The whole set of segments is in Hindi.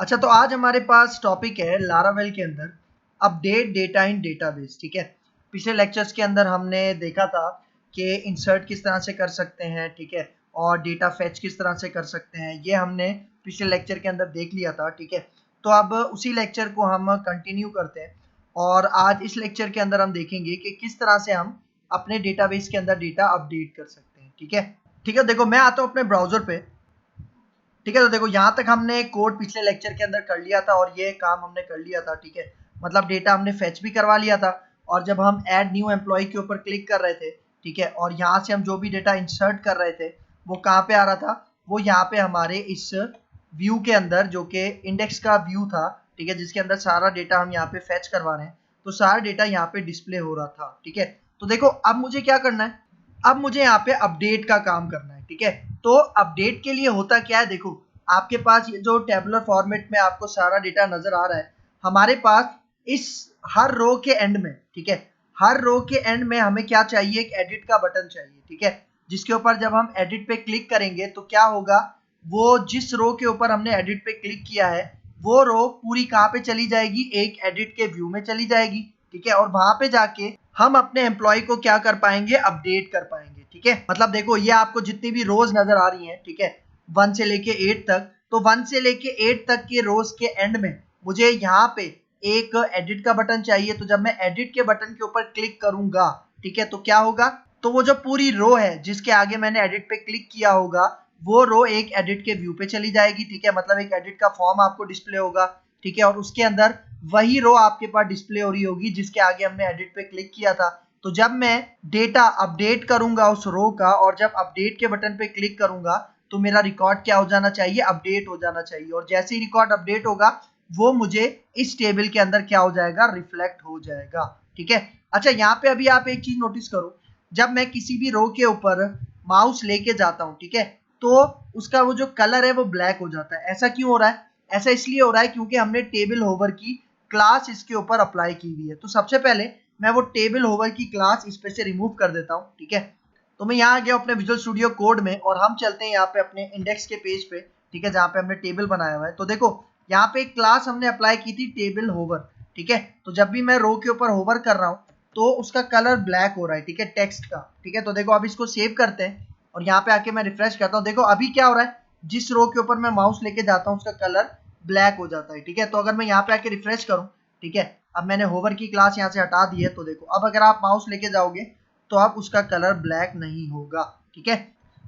अच्छा, तो आज हमारे पास टॉपिक है लारावेल के अंदर अपडेट डेटा इन डेटाबेस। ठीक है, पिछले लेक्चर्स के अंदर हमने देखा था कि इंसर्ट किस तरह से कर सकते हैं, ठीक है, और डेटा फेच किस तरह से कर सकते हैं, ये हमने पिछले लेक्चर के अंदर देख लिया था। ठीक है, तो अब उसी लेक्चर को हम कंटिन्यू करते हैं और आज इस लेक्चर के अंदर हम देखेंगे कि किस तरह से हम अपने डेटाबेस के अंदर डेटा अपडेट कर सकते हैं। ठीक है, ठीक है, देखो मैं आता हूँ अपने ब्राउजर पे। ठीक है, तो देखो यहाँ तक हमने कोड पिछले लेक्चर के अंदर कर लिया था और ये काम हमने कर लिया था। ठीक है, मतलब डेटा हमने फेच भी करवा लिया था और जब हम ऐड न्यू एम्प्लॉय के ऊपर क्लिक कर रहे थे, ठीक है, और यहाँ से हम जो भी डेटा इंसर्ट कर रहे थे वो कहाँ पे आ रहा था, वो यहाँ पे हमारे इस व्यू के अंदर जो कि इंडेक्स का व्यू था, ठीक है, जिसके अंदर सारा डेटा हम यहाँ पे फेच करवा रहे हैं, तो सारा डेटा यहाँ पे डिस्प्ले हो रहा था। ठीक है, तो देखो अब मुझे क्या करना है, अब मुझे यहाँ पे अपडेट का काम करना है। ठीक है, तो अपडेट के लिए होता क्या है, देखो आपके पास ये जो टेबुलर फॉर्मेट में आपको सारा डेटा नजर आ रहा है, हमारे पास इस हर रो के एंड में, ठीक है, हर रो के एंड में हमें क्या चाहिए, एक एडिट का बटन चाहिए। ठीक है, जिसके ऊपर जब हम एडिट पे क्लिक करेंगे तो क्या होगा, वो जिस रो के ऊपर हमने एडिट पे क्लिक किया है वो रो पूरी कहाँ पे चली जाएगी, एक एडिट के व्यू में चली जाएगी। ठीक है, और वहां पे जाके हम अपने एम्प्लॉय को क्या कर पाएंगे, अपडेट कर पाएंगे। ठीक है, मतलब देखो ये आपको जितनी भी रोज नजर आ रही हैं, ठीक है, 1 से लेके 8 तक, तो 1 से लेके 8 तक के रोज के एंड में मुझे यहाँ पे एक एडिट का बटन चाहिए। तो जब मैं एडिट के बटन के ऊपर क्लिक करूंगा, ठीक है, तो क्या होगा, तो वो जो पूरी रो है जिसके आगे मैंने एडिट पे क्लिक किया होगा वो रो एक एडिट के व्यू पे चली जाएगी। ठीक है, मतलब एक एडिट का फॉर्म आपको डिस्प्ले होगा। ठीक है, और उसके अंदर वही रो आपके पास डिस्प्ले हो रही होगी जिसके आगे हमने एडिट पे क्लिक किया था। तो जब मैं डेटा अपडेट करूंगा उस रो का और जब अपडेट के बटन पे क्लिक करूंगा तो मेरा रिकॉर्ड क्या हो जाना चाहिए, अपडेट हो जाना चाहिए, और जैसे ही रिकॉर्ड अपडेट होगा वो मुझे इस टेबल के अंदर क्या हो जाएगा, रिफ्लेक्ट हो जाएगा। ठीक है, अच्छा यहाँ पे अभी आप एक चीज नोटिस करो, जब मैं किसी भी रो के ऊपर माउस लेके जाता हूँ, ठीक है, तो उसका वो जो कलर है वो ब्लैक हो जाता है। ऐसा क्यों हो रहा है, ऐसा इसलिए हो रहा है क्योंकि हमने टेबल होवर की क्लास इसके ऊपर अप्लाई की हुई है। तो सबसे पहले मैं वो टेबल होवर की क्लास इस पे से रिमूव कर देता हूँ। ठीक है, तो मैं यहाँ आ गया अपने विजुअल स्टूडियो कोड में और हम चलते हैं यहाँ पे अपने इंडेक्स के पेज पे, ठीक है, जहाँ पे हमने टेबल बनाया हुआ है। तो देखो यहाँ पे एक क्लास हमने अप्लाई की थी टेबल होवर। ठीक है, तो जब भी मैं रो के ऊपर होवर कर रहा हूँ तो उसका कलर ब्लैक हो रहा है, ठीक है, टेक्स्ट का। ठीक है, तो देखो अब इसको सेव करते हैं और यहाँ पे आके मैं रिफ्रेश करता हूँ। देखो अभी क्या हो रहा है, जिस रो के ऊपर मैं माउस लेके जाता हूँ उसका कलर ब्लैक हो जाता है। ठीक है, तो अगर मैं यहाँ पे आके रिफ्रेश करूँ, ठीक है, अब मैंने होवर की क्लास यहाँ से हटा दी है, तो देखो अब अगर आप माउस लेके जाओगे तो अब उसका कलर ब्लैक नहीं होगा। ठीक है,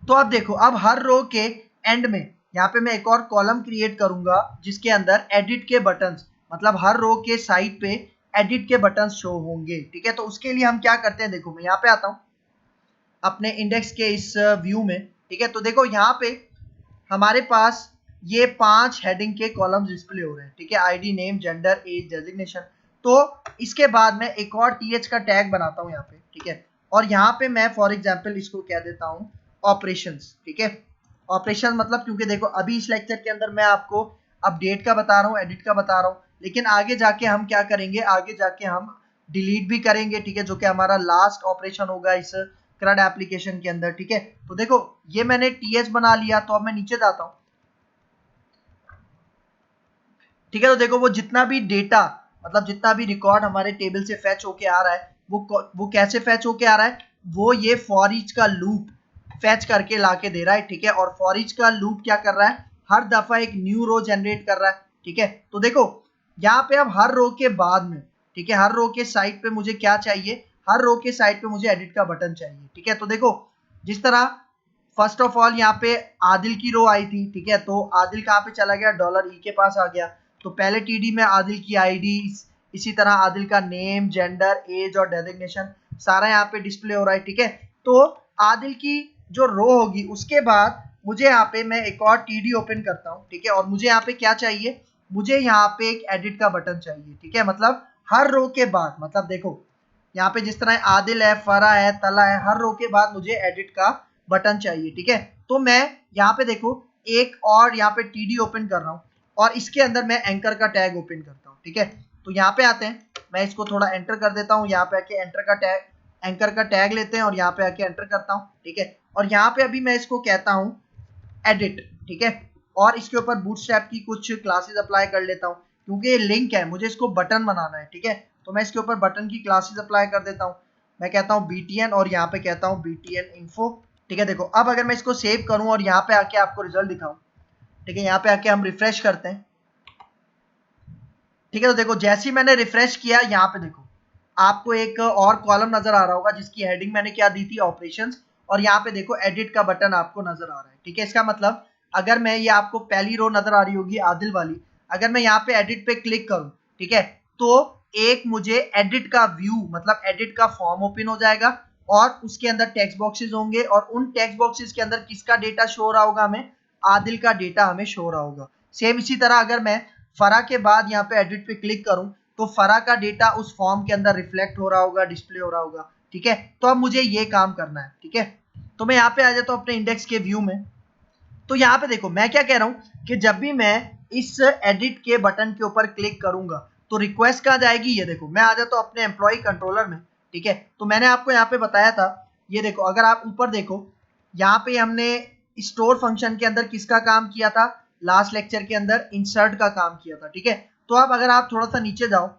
तो अब देखो अब हर रो के एंड में यहाँ पे मैं एक और कॉलम क्रिएट करूंगा जिसके अंदर एडिट के बटन्स, मतलब हर रो के साइड पे एडिट के बटन्स शो होंगे। ठीक है, तो उसके लिए हम क्या करते हैं, देखो मैं यहाँ पे आता हूँ अपने इंडेक्स के इस व्यू में। ठीक है, तो देखो यहाँ पे हमारे पास ये 5 हेडिंग के कॉलम्स डिस्प्ले हो रहे हैं। ठीक है, ID, name, gender, age, designation. तो इसके बाद मैं एक और टीएच का टैग बनाता हूँ यहाँ पे। ठीक है, और यहाँ पे मैं फॉर एग्जांपल इसको कह देता हूँ ऑपरेशंस। ठीक है, ऑपरेशन मतलब क्योंकि देखो अभी इस लेक्चर के अंदर मैं आपको अपडेट का बता रहा हूँ, एडिट का बता रहा हूँ, लेकिन आगे जाके हम क्या करेंगे, आगे जाके हम डिलीट भी करेंगे। ठीक है, जो कि हमारा लास्ट ऑपरेशन होगा इस क्रड एप्लीकेशन के अंदर। ठीक है, तो देखो ये मैंने टीएच बना लिया, तो अब मैं नीचे जाता हूँ। ठीक है, तो देखो वो जितना भी डेटा, मतलब जितना भी रिकॉर्ड हमारे टेबल से फैच होके आ रहा है वो कैसे फैच होके आ रहा है, वो ये फॉर ईच का लूप फैच करके लाके दे रहा है। ठीक है, और फॉर ईच का लूप क्या कर रहा है, हर दफा एक न्यू रो जनरेट कर रहा है। ठीक है, तो देखो यहाँ पे अब हर रो के बाद में, ठीक है, हर रो के साइड पे मुझे क्या चाहिए, हर रो के साइड पे मुझे एडिट का बटन चाहिए। ठीक है, तो देखो जिस तरह फर्स्ट ऑफ ऑल यहाँ पे आदिल की रो आई थी। ठीक है, तो आदिल कहाँ पे चला गया, $E के पास आ गया। तो पहले टीडी में आदिल की आईडी, इसी तरह आदिल का नेम, जेंडर, एज और डेजिग्नेशन सारा यहाँ पे डिस्प्ले हो रहा है। ठीक है, तो आदिल की जो रो होगी उसके बाद मुझे यहाँ पे मैं एक और टीडी ओपन करता हूँ। ठीक है, और मुझे यहाँ पे क्या चाहिए, मुझे यहाँ पे एक एडिट का बटन चाहिए। ठीक है, मतलब हर रो के बाद, मतलब देखो यहाँ पे जिस तरह आदिल है, फरा है, तला है, हर रो के बाद मुझे एडिट का बटन चाहिए। ठीक है, तो मैं यहाँ पे देखो एक और यहाँ पे टीडी ओपन कर रहा हूँ और इसके अंदर मैं एंकर का टैग ओपन करता हूँ। ठीक है, तो यहाँ पे आते हैं, मैं इसको थोड़ा एंटर कर देता हूँ, यहाँ पे आके एंटर का टैग, एंकर का टैग लेते हैं और यहाँ पे आके एंटर करता हूँ। ठीक है, और यहाँ पे अभी मैं इसको कहता हूँ एडिट। ठीक है, और इसके ऊपर बूटस्ट्रैप की कुछ क्लासेस अप्लाई कर लेता हूँ, क्योंकि ये लिंक है, मुझे इसको बटन बनाना है, ठीक है। तो मैं इसके ऊपर बटन की क्लासेस अप्लाई कर देता हूँ। मैं कहता हूँ BTN और यहाँ पे कहता हूँ BTN info, ठीक है। देखो अब अगर मैं इसको सेव करूँ और यहाँ पे आके आपको रिजल्ट दिखाऊं, ठीक है, यहाँ पे आके हम रिफ्रेश करते हैं, ठीक है। तो देखो जैसे ही मैंने रिफ्रेश किया, यहाँ पे देखो आपको एक और कॉलम नजर आ रहा होगा जिसकी हेडिंग मैंने क्या दी थी, ऑपरेशंस, और यहाँ पे देखो एडिट का बटन आपको नजर आ रहा है, ठीक है। इसका मतलब अगर मैं, ये आपको पहली रो नजर आ रही होगी आदिल वाली, अगर मैं यहाँ पे एडिट पे क्लिक करूँ, ठीक है, तो एक मुझे एडिट का व्यू मतलब एडिट का फॉर्म ओपन हो जाएगा और उसके अंदर टेक्स्ट बॉक्सेस होंगे और उन टेक्स्ट बॉक्सेस के अंदर किसका डेटा शो हो रहा होगा, हमें आदिल का डेटा हमें शो हो रहा होगा। सेम इसी तरह अगर मैं फरा के बाद यहाँ पे एडिट पे क्लिक करूं तो फरा का डेटा उस फॉर्म के अंदर रिफ्लेक्ट हो रहा होगा, डिस्प्ले हो रहा होगा, ठीक है। तो अब मुझे ये काम करना है, ठीक है। तो मैं यहाँ पे आ जाता हूँ अपने इंडेक्स के व्यू में। तो यहाँ पे देखो मैं क्या कह रहा हूँ कि जब भी मैं इस एडिट के बटन के ऊपर क्लिक करूंगा तो रिक्वेस्ट कहाँ जाएगी, ये देखो मैं आ जाता हूँ अपने एम्प्लॉय कंट्रोलर में, ठीक है। तो मैंने आपको यहाँ पे बताया था, ये देखो अगर आप ऊपर देखो, यहाँ पे हमने स्टोर फंक्शन के अंदर किसका काम किया था, लास्ट लेक्चर के अंदर इंसर्ट का काम किया था, ठीक है। तो अब अगर आप थोड़ा सा नीचे जाओ,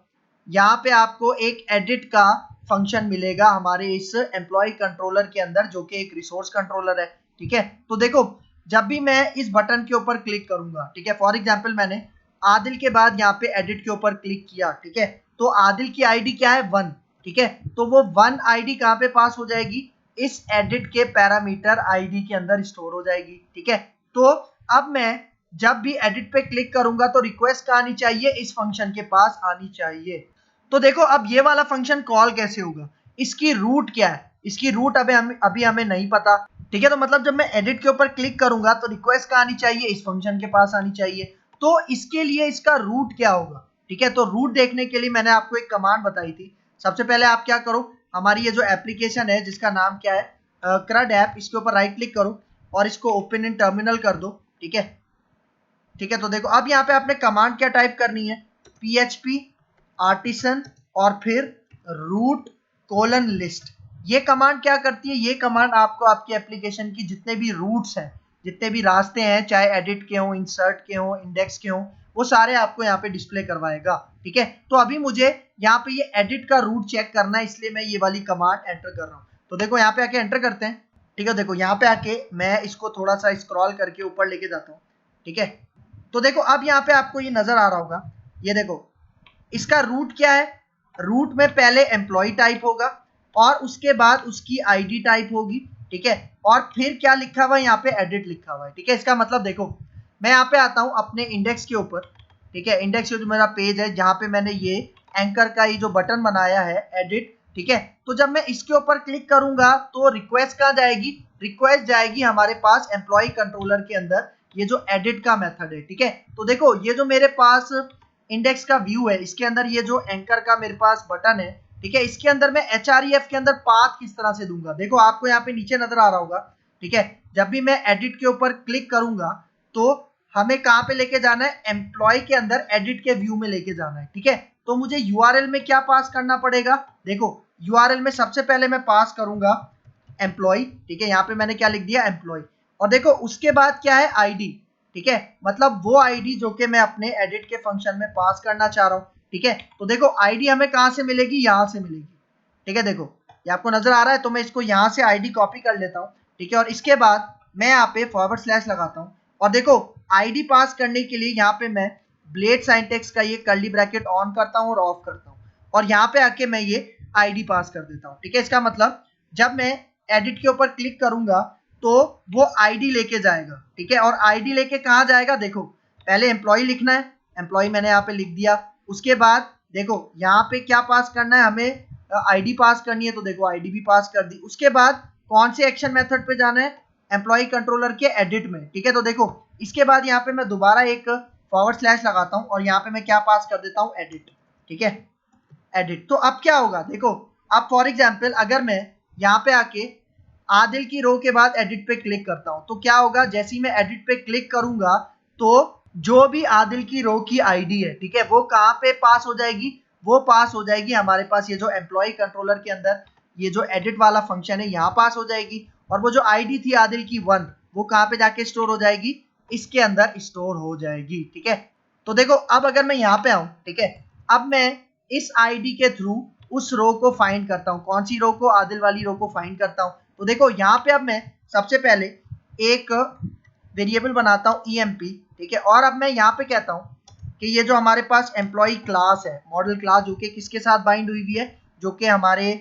यहाँ पे आपको एक एडिट का फंक्शन मिलेगा हमारे इस एम्प्लॉय कंट्रोलर के अंदर, जो कि एक रिसोर्स कंट्रोलर है, ठीक है। तो देखो जब भी मैं इस बटन के ऊपर क्लिक करूंगा, ठीक है, फॉर एग्जांपल मैंने आदिल के बाद यहाँ पे एडिट के ऊपर क्लिक किया, ठीक है, तो आदिल की आईडी क्या है 1, ठीक है। तो वो 1 आईडी कहाँ पे पास हो जाएगी, इस एडिट के पैरामीटर आईडी के अंदर स्टोर हो जाएगी, ठीक है। तो अब मैं जब भी एडिट पे क्लिक करूंगा तो रिक्वेस्ट कहाँ आनी चाहिए, इस फंक्शन के पास आनी चाहिए। तो देखो अब ये वाला फंक्शन कॉल कैसे होगा, इसकी रूट क्या है, इसकी रूट अभी हमें नहीं पता, ठीक है। तो मतलब जब मैं एडिट के ऊपर क्लिक करूंगा तो रिक्वेस्ट कहाँ आनी चाहिए, इस फंक्शन के पास आनी चाहिए। तो इसके लिए इसका रूट क्या होगा, ठीक है। तो रूट देखने के लिए मैंने आपको एक कमांड बताई थी। सबसे पहले आप क्या करो, हमारी ये जो एप्लीकेशन है जिसका नाम क्या है, क्रड ऐप, इसके ऊपर राइट क्लिक करो और इसको ओपन इन टर्मिनल कर दो, ठीक है। ठीक है, तो देखो अब यहाँ पे आपने कमांड क्या टाइप करनी है, php आर्टिसन और फिर रूट कोलन लिस्ट। ये कमांड क्या करती है, ये कमांड आपको आपकी एप्लीकेशन की जितने भी रूट्स हैं, जितने भी रास्ते हैं, चाहे एडिट के हों, इंसर्ट के हों, इंडेक्स के हों, वो सारे आपको यहाँ पे डिस्प्ले करवाएगा, ठीक है। तो अभी मुझे यहाँ पे ये एडिट का रूट चेक करना है, इसलिए मैं ये वाली कमांड एंटर कर रहा हूँ। तो देखो यहाँ पे आके एंटर करते हैं, ठीक है। देखो यहाँ पे आके मैं इसको थोड़ा सा स्क्रॉल करके ऊपर लेके जाता हूँ, ठीक है। तो देखो अब यहाँ पे आपको ये नजर आ रहा होगा, ये देखो इसका रूट क्या है, रूट में पहले एम्प्लॉय टाइप होगा और उसके बाद उसकी आईडी टाइप होगी, ठीक है, और फिर क्या लिखा हुआ है, यहाँ पे एडिट लिखा हुआ है, ठीक है। इसका मतलब देखो मैं यहाँ पे आता हूँ अपने इंडेक्स के ऊपर, ठीक है, इंडेक्स जो मेरा पेज है जहाँ पे मैंने ये एंकर का ये जो बटन बनाया है एडिट, ठीक है। तो जब मैं इसके ऊपर क्लिक करूंगा तो रिक्वेस्ट कहाँ जाएगी, रिक्वेस्ट जाएगी हमारे पास एम्प्लॉय कंट्रोलर के अंदर, ये जो एडिट का मेथड है, ठीक है। तो देखो ये जो मेरे पास इंडेक्स का व्यू है, इसके अंदर ये जो एंकर का मेरे पास बटन है, ठीक है, इसके अंदर मैं href के अंदर पाथ किस तरह से दूंगा, देखो आपको यहाँ पे नीचे नजर आ रहा होगा, ठीक है। जब भी मैं एडिट के ऊपर क्लिक करूंगा तो हमें कहाँ पे लेके जाना है, एम्प्लॉय के अंदर एडिट के व्यू में लेके जाना है, ठीक है। तो मुझे यूआरएल में क्या पास करना पड़ेगा, देखो यूआरएल में सबसे पहले मैं पास करूंगा एम्प्लॉय, ठीक है, यहाँ पे मैंने क्या लिख दिया एम्प्लॉय, और देखो उसके बाद क्या है आईडी, ठीक है, मतलब वो आईडी जो कि मैं अपने एडिट के फंक्शन में पास करना चाह रहा हूँ, ठीक है। तो देखो आईडी हमें कहाँ से मिलेगी, यहाँ से मिलेगी, ठीक है। देखो ये आपको नजर आ रहा है, तो मैं इसको यहाँ से आईडी कॉपी कर लेता हूँ, ठीक है, और इसके बाद मैं यहाँ पे फॉरवर्ड स्लैश लगाता हूँ और देखो आईडी पास करने के लिए यहाँ पे मैं ब्लेड सिंटैक्स का ये कर्ली ब्रैकेट ऑन करता हूँ और ऑफ करता हूँ और यहाँ पे आके मैं ये आईडी पास कर देता हूँ, ठीक है। इसका मतलब जब मैं एडिट के ऊपर क्लिक करूंगा तो वो आईडी लेके जाएगा, ठीक है, और आईडी लेके कहाँ जाएगा, देखो पहले एम्प्लॉय लिखना है, एम्प्लॉय मैंने यहाँ पे लिख दिया, उसके बाद देखो यहाँ पे क्या पास करना है, हमें आईडी पास करनी है, तो देखो आईडी भी पास कर दी। उसके बाद कौन से एक्शन मेथड पे जाना है, एम्प्लॉय कंट्रोलर के एडिट में, ठीक है। तो देखो इसके बाद यहाँ पे मैं दोबारा एक फॉरवर्ड स्लैश लगाता हूँ और यहाँ पे मैं क्या पास कर देता हूँ, एडिट, ठीक है, एडिट। तो अब क्या होगा, देखो अब फॉर एग्जाम्पल अगर मैं यहाँ पे आके आदिल की रो के बाद एडिट पे क्लिक करता हूं तो क्या होगा, जैसे ही मैं एडिट पे क्लिक करूंगा तो जो भी आदिल की रो की आईडी है, ठीक है, वो कहाँ पे पास हो जाएगी, वो पास हो जाएगी हमारे पास ये जो एम्प्लॉय कंट्रोलर के अंदर ये जो एडिट वाला फंक्शन है यहाँ पास हो जाएगी, और वो जो आईडी थी आदिल की 1 वो कहाँ पे जाके स्टोर हो जाएगी, इसके अंदर स्टोर हो जाएगी। ठीक है, तो देखो अब अगर मैं यहाँ पे आऊं, ठीक है, अब मैं इस आईडी के थ्रू उस रो को फाइंड करता हूँ। कौन सी रो को? आदिल वाली रो को फाइंड करता हूँ। तो देखो यहाँ पे अब मैं सबसे पहले एक वेरिएबल बनाता हूँ EMP, ठीक है, और अब मैं यहाँ पे कहता हूँ कि ये जो हमारे पास एम्प्लॉय क्लास है, मॉडल क्लास, जो कि किसके साथ बाइंड हुई हुई है? जो कि हमारे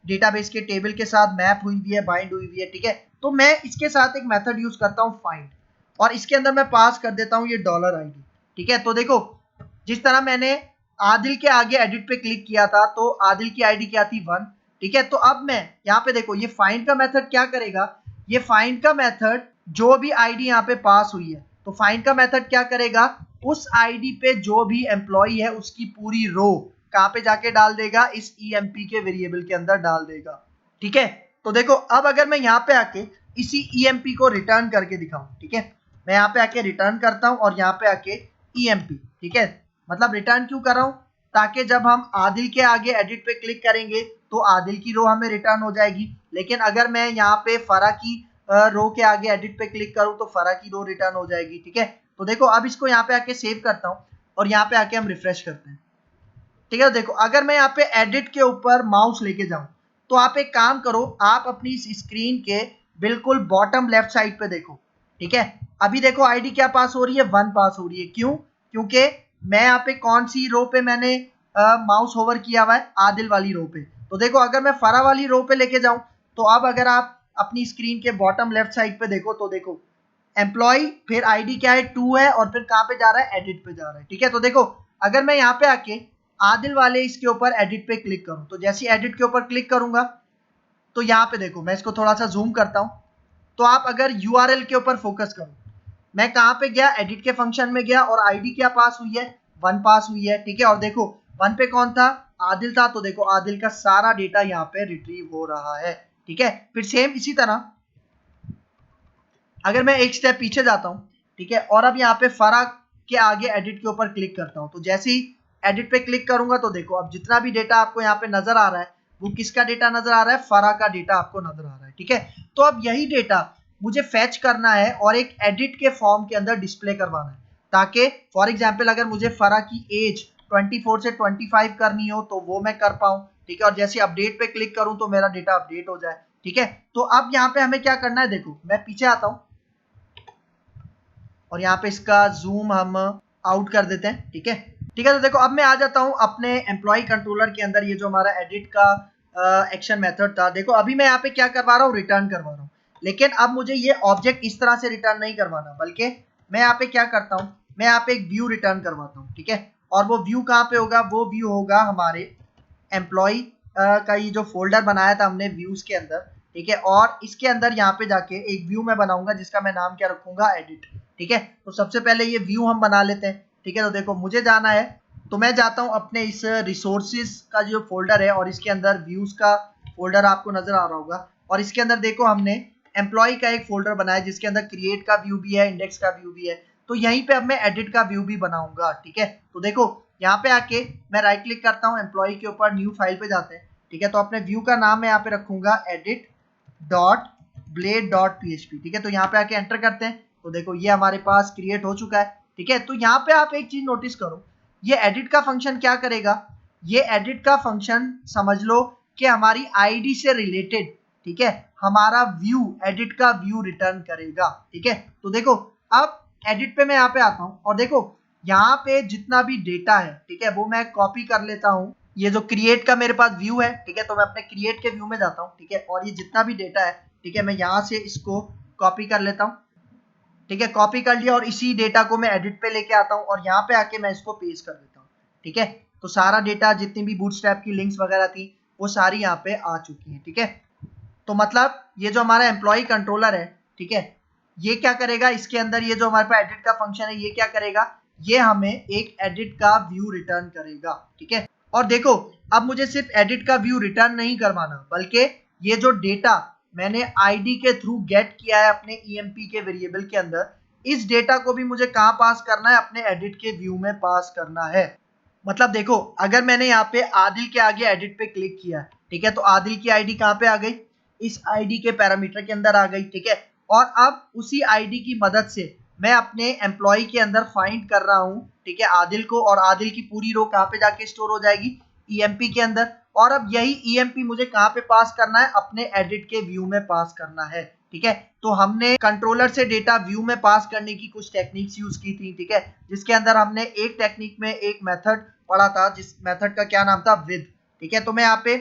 डेटाबेस के टेबल के साथ मैप हुई हुई है, बाइंड हुई हुई है। ठीक है, तो मैं इसके साथ एक मेथड यूज करता हूँ फाइंड, और इसके अंदर मैं पास कर देता हूँ ये $ID। ठीक है, तो देखो जिस तरह मैंने आदिल के आगे एडिट पे क्लिक किया था तो आदिल की आईडी क्या थी? 1। ठीक है, तो अब मैं यहाँ पे देखो ये फाइंड का मेथड क्या करेगा? ये फाइंड का मेथड जो भी आईडी यहाँ पे पास हुई है, तो फाइंड का मेथड क्या करेगा? उस आईडी पे जो भी एम्प्लॉय है उसकी पूरी रो कहाँ पे जाके डाल देगा? इस EMP के वेरिएबल के अंदर डाल देगा। ठीक है, तो देखो अब अगर मैं यहाँ पे आके इसी EMP को रिटर्न करके दिखाऊं, ठीक है, मैं यहाँ पे आके रिटर्न करता हूँ और यहाँ पे आके EMP, ठीक है, मतलब रिटर्न क्यों कर रहा हूँ? ताकि जब हम आदिल के आगे एडिट पे क्लिक करेंगे तो आदिल की रो हमें रिटर्न हो जाएगी, लेकिन अगर मैं यहाँ पे फरा की रो के आगे एडिट पे क्लिक करूँ तो फरा की रो रिटर्न हो जाएगी। ठीक है, तो देखो अब इसको यहाँ पे आके सेव करता हूँ और यहाँ पे आके हम रिफ्रेश करते हैं। ठीक है, तो देखो अगर मैं यहाँ पे एडिट के ऊपर माउस लेके जाऊं तो आप एक काम करो, आप अपनी इस स्क्रीन के बिल्कुल बॉटम लेफ्ट साइड पे देखो। ठीक है, अभी देखो आईडी क्या पास हो रही है? 1 पास हो रही है। क्यों? क्योंकि मैं यहाँ पे कौन सी रो पे मैंने माउस होवर किया हुआ है? आदिल वाली रो पे। तो देखो अगर मैं फरा वाली रो पे लेके जाऊं तो अब अगर आप अपनी स्क्रीन के बॉटम लेफ्ट साइड पे देखो तो देखो एम्प्लॉय, फिर आईडी क्या है? 2 है, और फिर कहाँ पे जा रहा है? एडिट पे जा रहा है। ठीक है, तो देखो अगर मैं यहाँ पे आके आदिल वाले इसके ऊपर एडिट पे क्लिक करूं तो जैसे एडिट के ऊपर क्लिक करूंगा तो यहाँ पे देखो, मैं इसको थोड़ा सा जूम करता हूं, तो आप अगर URL के ऊपर फोकस करो, मैं कहाँ पे गया? एडिट के फंक्शन में गया और आईडी क्या पास हुई है? 1 पास हुई है। ठीक है, और देखो 1 पे कौन था? आदिल था, तो देखो आदिल का सारा डेटा यहाँ पे रिट्रीव हो रहा है। ठीक है, फिर सेम इसी तरह अगर मैं एक स्टेप पीछे जाता हूं, ठीक है, और अब यहाँ पे फरा के आगे एडिट के ऊपर क्लिक करता हूं, तो जैसे ही एडिट पे क्लिक करूंगा तो देखो अब जितना भी डेटा आपको यहाँ पे नजर आ रहा है वो किसका डेटा नजर आ रहा है? फरा का डेटा आपको नजर आ रहा है। ठीक है, तो अब यही डेटा मुझे फैच करना है और एक एडिट के फॉर्म के अंदर डिस्प्ले करवाना है, ताकि फॉर एग्जाम्पल अगर मुझे फरा की एज 24 से 25 करनी हो तो वो मैं कर पाऊं। ठीक है, और जैसे अपडेट पे क्लिक करूं तो मेरा डेटा अपडेट हो जाए। ठीक है, तो अब यहाँ पे हमें क्या करना है? देखो मैं पीछे आता हूं और यहाँ पे इसका जूम हम आउट कर देते हैं। ठीक है, ठीक है, तो देखो अब मैं आ जाता हूँ अपने एम्प्लॉय कंट्रोलर के अंदर, ये जो हमारा एडिट का एक्शन मेथड था। देखो अभी मैं यहाँ पे क्या करवा रहा हूँ? रिटर्न करवा रहा हूँ, लेकिन अब मुझे ये ऑब्जेक्ट इस तरह से रिटर्न नहीं करवाना, बल्कि मैं यहाँ पे क्या करता हूँ? मैं यहाँ पे एक व्यू रिटर्न करवाता हूँ। ठीक है, और वो व्यू कहाँ पे होगा? वो व्यू होगा हमारे एम्प्लॉय का ये जो फोल्डर बनाया था हमने व्यूज के अंदर। ठीक है, और इसके अंदर यहाँ पे जाके एक व्यू मैं बनाऊंगा जिसका मैं नाम क्या रखूंगा? एडिट। ठीक है, तो सबसे पहले ये व्यू हम बना लेते हैं। ठीक है, तो देखो मुझे जाना है, तो मैं जाता हूँ अपने इस रिसोर्सेज का जो फोल्डर है और इसके अंदर व्यूज का फोल्डर आपको नजर आ रहा होगा, और इसके अंदर देखो हमने एम्प्लॉय का एक फोल्डर बनाया जिसके अंदर क्रिएट का व्यू भी है, इंडेक्स का व्यू भी है, तो यहीं पे अब मैं एडिट का व्यू भी बनाऊंगा। ठीक है, तो देखो यहाँ पे आके मैं राइट क्लिक करता हूँ, एम्प्लॉय के ऊपर न्यू फाइल पे जाते हैं। ठीक है, तो अपने व्यू का नाम मैं यहाँ पे रखूंगा edit dot blade dot php। ठीक है, तो यहाँ पे आके एंटर करते हैं तो देखो ये हमारे पास क्रिएट हो चुका है। ठीक है, तो यहाँ पे आप एक चीज नोटिस करो, ये एडिट का फंक्शन क्या करेगा? ये एडिट का फंक्शन समझ लो कि हमारी आईडी से रिलेटेड, ठीक है, हमारा व्यू, एडिट का व्यू रिटर्न करेगा। ठीक है, तो देखो अब एडिट पे मैं यहाँ पे आता हूँ और देखो यहाँ पे जितना भी डेटा है, ठीक है, वो मैं कॉपी कर लेता हूँ। ये जो क्रिएट का मेरे पास व्यू है, ठीक है, तो मैं अपने क्रिएट के व्यू में जाता हूँ। ठीक है, और ये जितना भी डेटा है, ठीक है, मैं यहाँ से इसको कॉपी कर लेता हूँ। ठीक है, कॉपी कर लिया और इसी डेटा को मैं एडिट पे लेके आता हूँ और यहाँ पे आके मैं इसको पेस्ट कर देता हूँ। ठीक है, तो सारा डेटा जितनी भी बूटस्ट्रैप की लिंक्स वगैरह थी वो सारी यहाँ पे आ चुकी हैं। ठीक है, तो मतलब ये जो हमारा एम्प्लॉय कंट्रोलर है, ठीक है, ये क्या करेगा? इसके अंदर ये जो हमारे पास एडिट का फंक्शन है ये क्या करेगा? ये हमें एक एडिट का व्यू रिटर्न करेगा। ठीक है, और देखो अब मुझे सिर्फ एडिट का व्यू रिटर्न नहीं करवाना, बल्कि ये जो डेटा मैंने आईडी के थ्रू गेट किया है अपने EMP के वेरिएबल के अंदर, इस डेटा को भी मुझे कहाँ पास करना है? अपने एडिट के व्यू में पास करना है। मतलब देखो अगर मैंने यहाँ पे आदिल के आगे एडिट पे क्लिक किया, ठीक है, तो आदिल की आईडी कहाँ पे आ गई? इस आईडी के पैरामीटर के अंदर आ गई। ठीक है, और अब उसी आईडी की मदद से मैं अपने एम्प्लॉय के अंदर फाइंड कर रहा हूँ, ठीक है, आदिल को, और आदिल की पूरी रो कहाँ पे जाके स्टोर हो जाएगी, ईएमपी के अंदर। और अब यही ईएमपी मुझे कहाँ पे पास करना है, अपने एडिट के व्यू में पास करना है, ठीक है। तो हमने कंट्रोलर से डेटा व्यू में पास करने की कुछ टेक्निक्स यूज की थी, ठीक है, जिसके अंदर हमने एक टेक्निक में एक मेथड पढ़ा था, जिस मेथड का क्या नाम था, विद, ठीक है। तो मैं यहाँ पे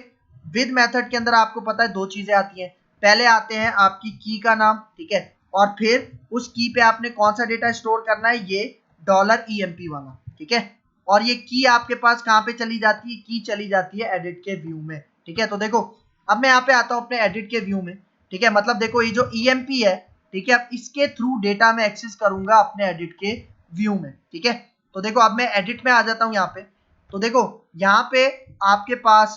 विद मेथड के अंदर आपको पता है दो चीजें आती हैं, पहले आते हैं आपकी की का नाम, ठीक है, और फिर उस की पे आपने कौन सा डेटा स्टोर करना है, ये $EMP वाला, ठीक है। और ये की आपके पास कहाँ पे चली जाती है, की चली जाती है एडिट के व्यू में, ठीक है। तो देखो अब मैं यहाँ पे आता हूँ अपने एडिट के व्यू में, ठीक है, मतलब देखो ये जो ईएमपी है, ठीक है, अब इसके थ्रू डेटा में एक्सेस करूंगा अपने एडिट के व्यू में, ठीक है। तो देखो अब मैं एडिट में आ जाता हूँ यहाँ पे, तो देखो यहाँ पे आपके पास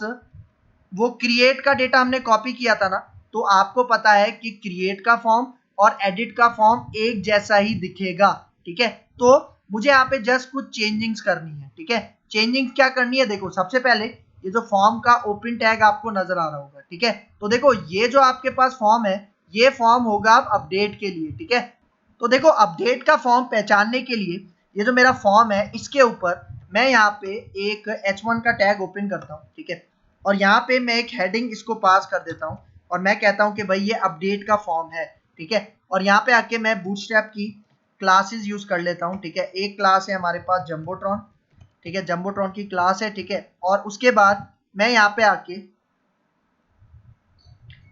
वो क्रिएट का डेटा हमने कॉपी किया था ना, तो आपको पता है कि क्रिएट का फॉर्म और एडिट का फॉर्म एक जैसा ही दिखेगा, ठीक है। तो मुझे यहाँ पे जस्ट कुछ चेंजिंग्स करनी है, ठीक है। चेंजिंग्स क्या करनी है, देखो सबसे पहले ये जो फॉर्म का ओपन टैग आपको नजर आ रहा होगा, ठीक है। तो देखो ये जो आपके पास फॉर्म है, ये फॉर्म होगा अपडेट के लिए, ठीक है। तो देखो अपडेट का फॉर्म पहचानने के लिए ये जो मेरा फॉर्म है, इसके ऊपर मैं यहाँ पे एक H1 का टैग ओपन करता हूँ, ठीक है, और यहाँ पे मैं एक हेडिंग इसको पास कर देता हूँ, और मैं कहता हूँ कि भाई ये अपडेट का फॉर्म है, ठीक है। और यहाँ पे आके मैं बूटस्ट्रैप की क्लासेस यूज कर लेता हूँ, ठीक है। एक क्लास है हमारे पास जंबोट्रॉन, ठीक है, जंबोट्रॉन की क्लास है, ठीक है। और उसके बाद मैं यहाँ पे आके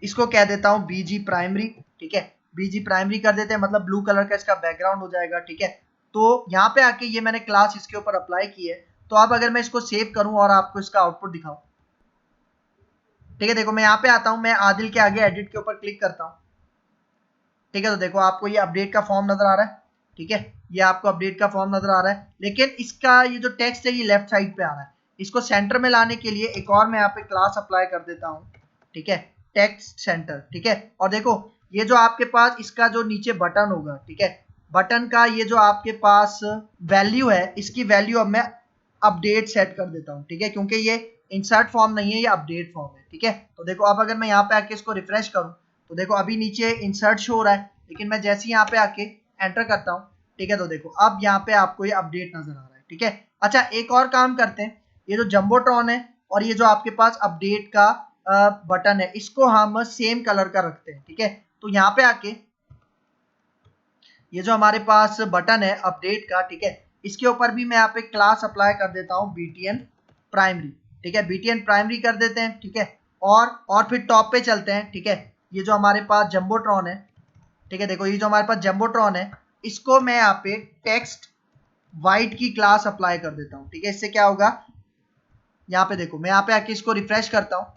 इसको कह देता हूँ बीजी प्राइमरी, ठीक है, बीजी प्राइमरी कर देते हैं, मतलब ब्लू कलर का इसका बैकग्राउंड हो जाएगा, ठीक है। तो यहाँ पे आके ये मैंने क्लास इसके ऊपर अप्लाई की है। तो अब अगर मैं इसको सेव करूं और आपको इसका आउटपुट दिखाऊं, ठीक है, देखो मैं यहाँ पे आता हूं, मैं आदिल के आगे एडिट के ऊपर क्लिक करता हूं, ठीक है। तो देखो आपको ये अपडेट का फॉर्म नजर आ रहा है, ठीक है, ये आपको अपडेट का फॉर्म नजर आ रहा है, लेकिन इसका ये जो टेक्स्ट है ये लेफ्ट साइड पे आ रहा है। इसको सेंटर में लाने के लिए एक और मैं यहाँ पे क्लास अप्लाई कर देता हूँ, ठीक है, टेक्स्ट सेंटर, ठीक है। और देखो ये जो आपके पास इसका जो नीचे बटन होगा, ठीक है, बटन का ये जो आपके पास वैल्यू है, इसकी वैल्यू अब मैं अपडेट सेट कर देता हूँ, ठीक है, क्योंकि ये इंसर्ट फॉर्म नहीं है, ये अपडेट फॉर्म है, ठीक है। तो देखो अब अगर मैं यहाँ पे आके इसको रिफ्रेश करूँ, तो देखो अभी नीचे इंसर्ट शो हो रहा है, लेकिन मैं जैसे ही यहाँ पे आके एंटर करता हूँ, ठीक है, तो देखो अब यहाँ पे आपको ये अपडेट नजर आ रहा है, ठीक है। अच्छा एक और काम करते हैं, ये जो जंबोट्रॉन है और ये जो आपके पास अपडेट का बटन है, इसको हम सेम कलर का रखते हैं, ठीक है। तो यहाँ पे आके ये जो हमारे पास बटन है अपडेट का, ठीक है, इसके ऊपर भी मैं यहाँ पे क्लास अप्लाई कर देता हूँ BTN प्राइमरी, ठीक है, BTN प्राइमरी कर देते हैं, ठीक है। और फिर टॉप पे चलते हैं, ठीक है, ये जो हमारे पास जंबोट्रॉन है, ठीक है, देखो ये जो हमारे पास जंबोट्रॉन है, इसको मैं यहाँ पे टेक्स्ट वाइट की क्लास अप्लाई कर देता हूँ, ठीक है। इससे क्या होगा, यहाँ पे देखो मैं यहाँ पे आके इसको रिफ्रेश करता हूँ,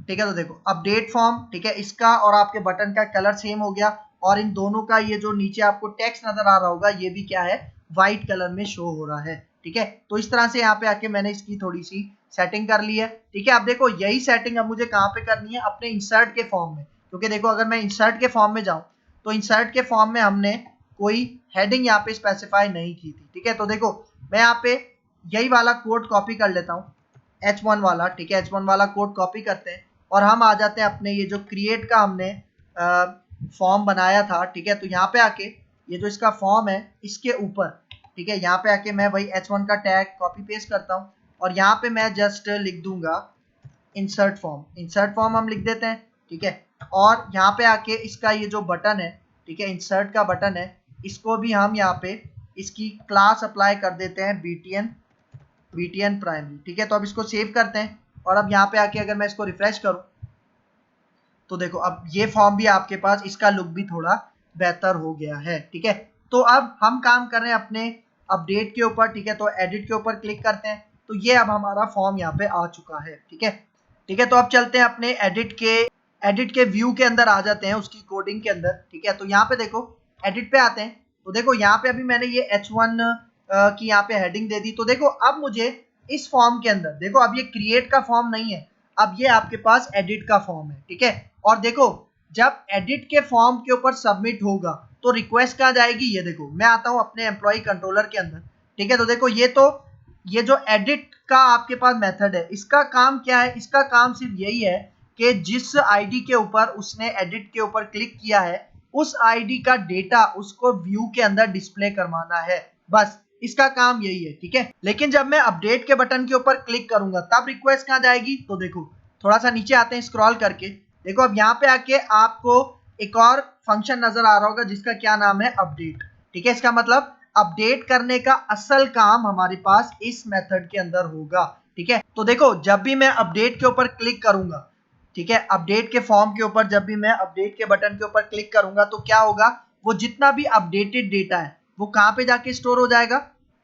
ठीक है, तो देखो अपडेट फॉर्म, ठीक है, इसका और आपके बटन का कलर सेम हो गया, और इन दोनों का ये जो नीचे आपको टेक्स्ट नजर आ रहा होगा, ये भी क्या है, व्हाइट कलर में शो हो रहा है, ठीक है। तो इस तरह से यहाँ पे आके मैंने इसकी थोड़ी सी सेटिंग कर ली है, ठीक है। अब देखो यही सेटिंग अब मुझे कहाँ पे करनी है, अपने इंसर्ट के फॉर्म में, क्योंकि देखो अगर मैं इंसर्ट के फॉर्म में जाऊँ, तो इंसर्ट के फॉर्म में हमने कोई हेडिंग यहाँ पे स्पेसिफाई नहीं की थी, ठीक है। तो देखो मैं यहाँ पे यही वाला कोड कॉपी कर लेता हूँ, H1 वाला, ठीक है, H1 वाला कोड कॉपी करते हैं, और हम आ जाते हैं अपने ये जो क्रिएट का हमने फॉर्म बनाया था, ठीक है। तो यहाँ पे आके ये जो इसका फॉर्म है, इसके ऊपर, ठीक है, यहाँ पे आके मैं वही H1 का टैग कॉपी पेस्ट करता हूँ, और यहाँ पे मैं जस्ट लिख दूंगा इंसर्ट फॉर्म, इंसर्ट फॉर्म हम लिख देते हैं, ठीक है। और यहाँ पे आके इसका ये जो बटन है, ठीक है, इंसर्ट का बटन है, इसको भी हम यहाँ पे इसकी क्लास अप्लाई कर देते हैं BTN प्राइमरी, ठीक है। तो अब इसको सेव करते हैं, और अब यहाँ पे आके अगर मैं इसको रिफ्रेश करूँ, तो देखो अब ये फॉर्म भी आपके पास, इसका लुक भी थोड़ा बेहतर हो गया है, ठीक है। तो अब हम काम कर रहे हैं अपने अपडेट के ऊपर, ठीक है। तो एडिट के ऊपर क्लिक करते हैं, तो ये अब हमारा फॉर्म यहाँ पे आ चुका है, ठीक है, ठीक है। तो अब चलते हैं अपने एडिट के व्यू के अंदर आ जाते हैं, उसकी कोडिंग के अंदर, ठीक है। तो यहाँ पे देखो एडिट पे आते हैं, तो देखो यहाँ पे अभी मैंने ये H1 की यहाँ पे हेडिंग दे दी। तो देखो अब मुझे इस फॉर्म के अंदर, देखो अब ये क्रिएट का फॉर्म नहीं है, अब ये आपके पास एडिट का फॉर्म है, ठीक है। और देखो जब एडिट के फॉर्म के ऊपर सबमिट होगा, तो रिक्वेस्ट कहाँ जाएगी, ये देखो मैं आता हूँ अपने एम्प्लॉय कंट्रोलर के अंदर, ठीक है। तो देखो ये जो एडिट का आपके पास मेथड है, इसका काम क्या है, इसका काम सिर्फ यही है कि जिस आईडी के ऊपर उसने एडिट के ऊपर क्लिक किया है, उस आईडी का डेटा उसको व्यू के अंदर डिस्प्ले करवाना है, बस इसका काम यही है, ठीक है। लेकिन जब मैं अपडेट के बटन के ऊपर क्लिक करूंगा तब रिक्वेस्ट कहां जाएगी, तो देखो थोड़ा सा नीचे आते हैं स्क्रॉल करके, देखो अब यहाँ पे आके आपको एक और फंक्शन नजर आ रहा होगा जिसका क्या नाम है, अपडेट, ठीक है। इसका मतलब अपडेट करने का असल काम हमारे पास इस मेथड के अंदर होगा, ठीक है। तो देखो जब भी मैं अपडेट के ऊपर क्लिक करूंगा, ठीक है, अपडेट के फॉर्म के ऊपर जब भी मैं अपडेट के बटन के ऊपर क्लिक करूंगा तो क्या होगा, वो जितना भी अपडेटेड डेटा है वो कहां पे जाके स्टोर हो जाएगा,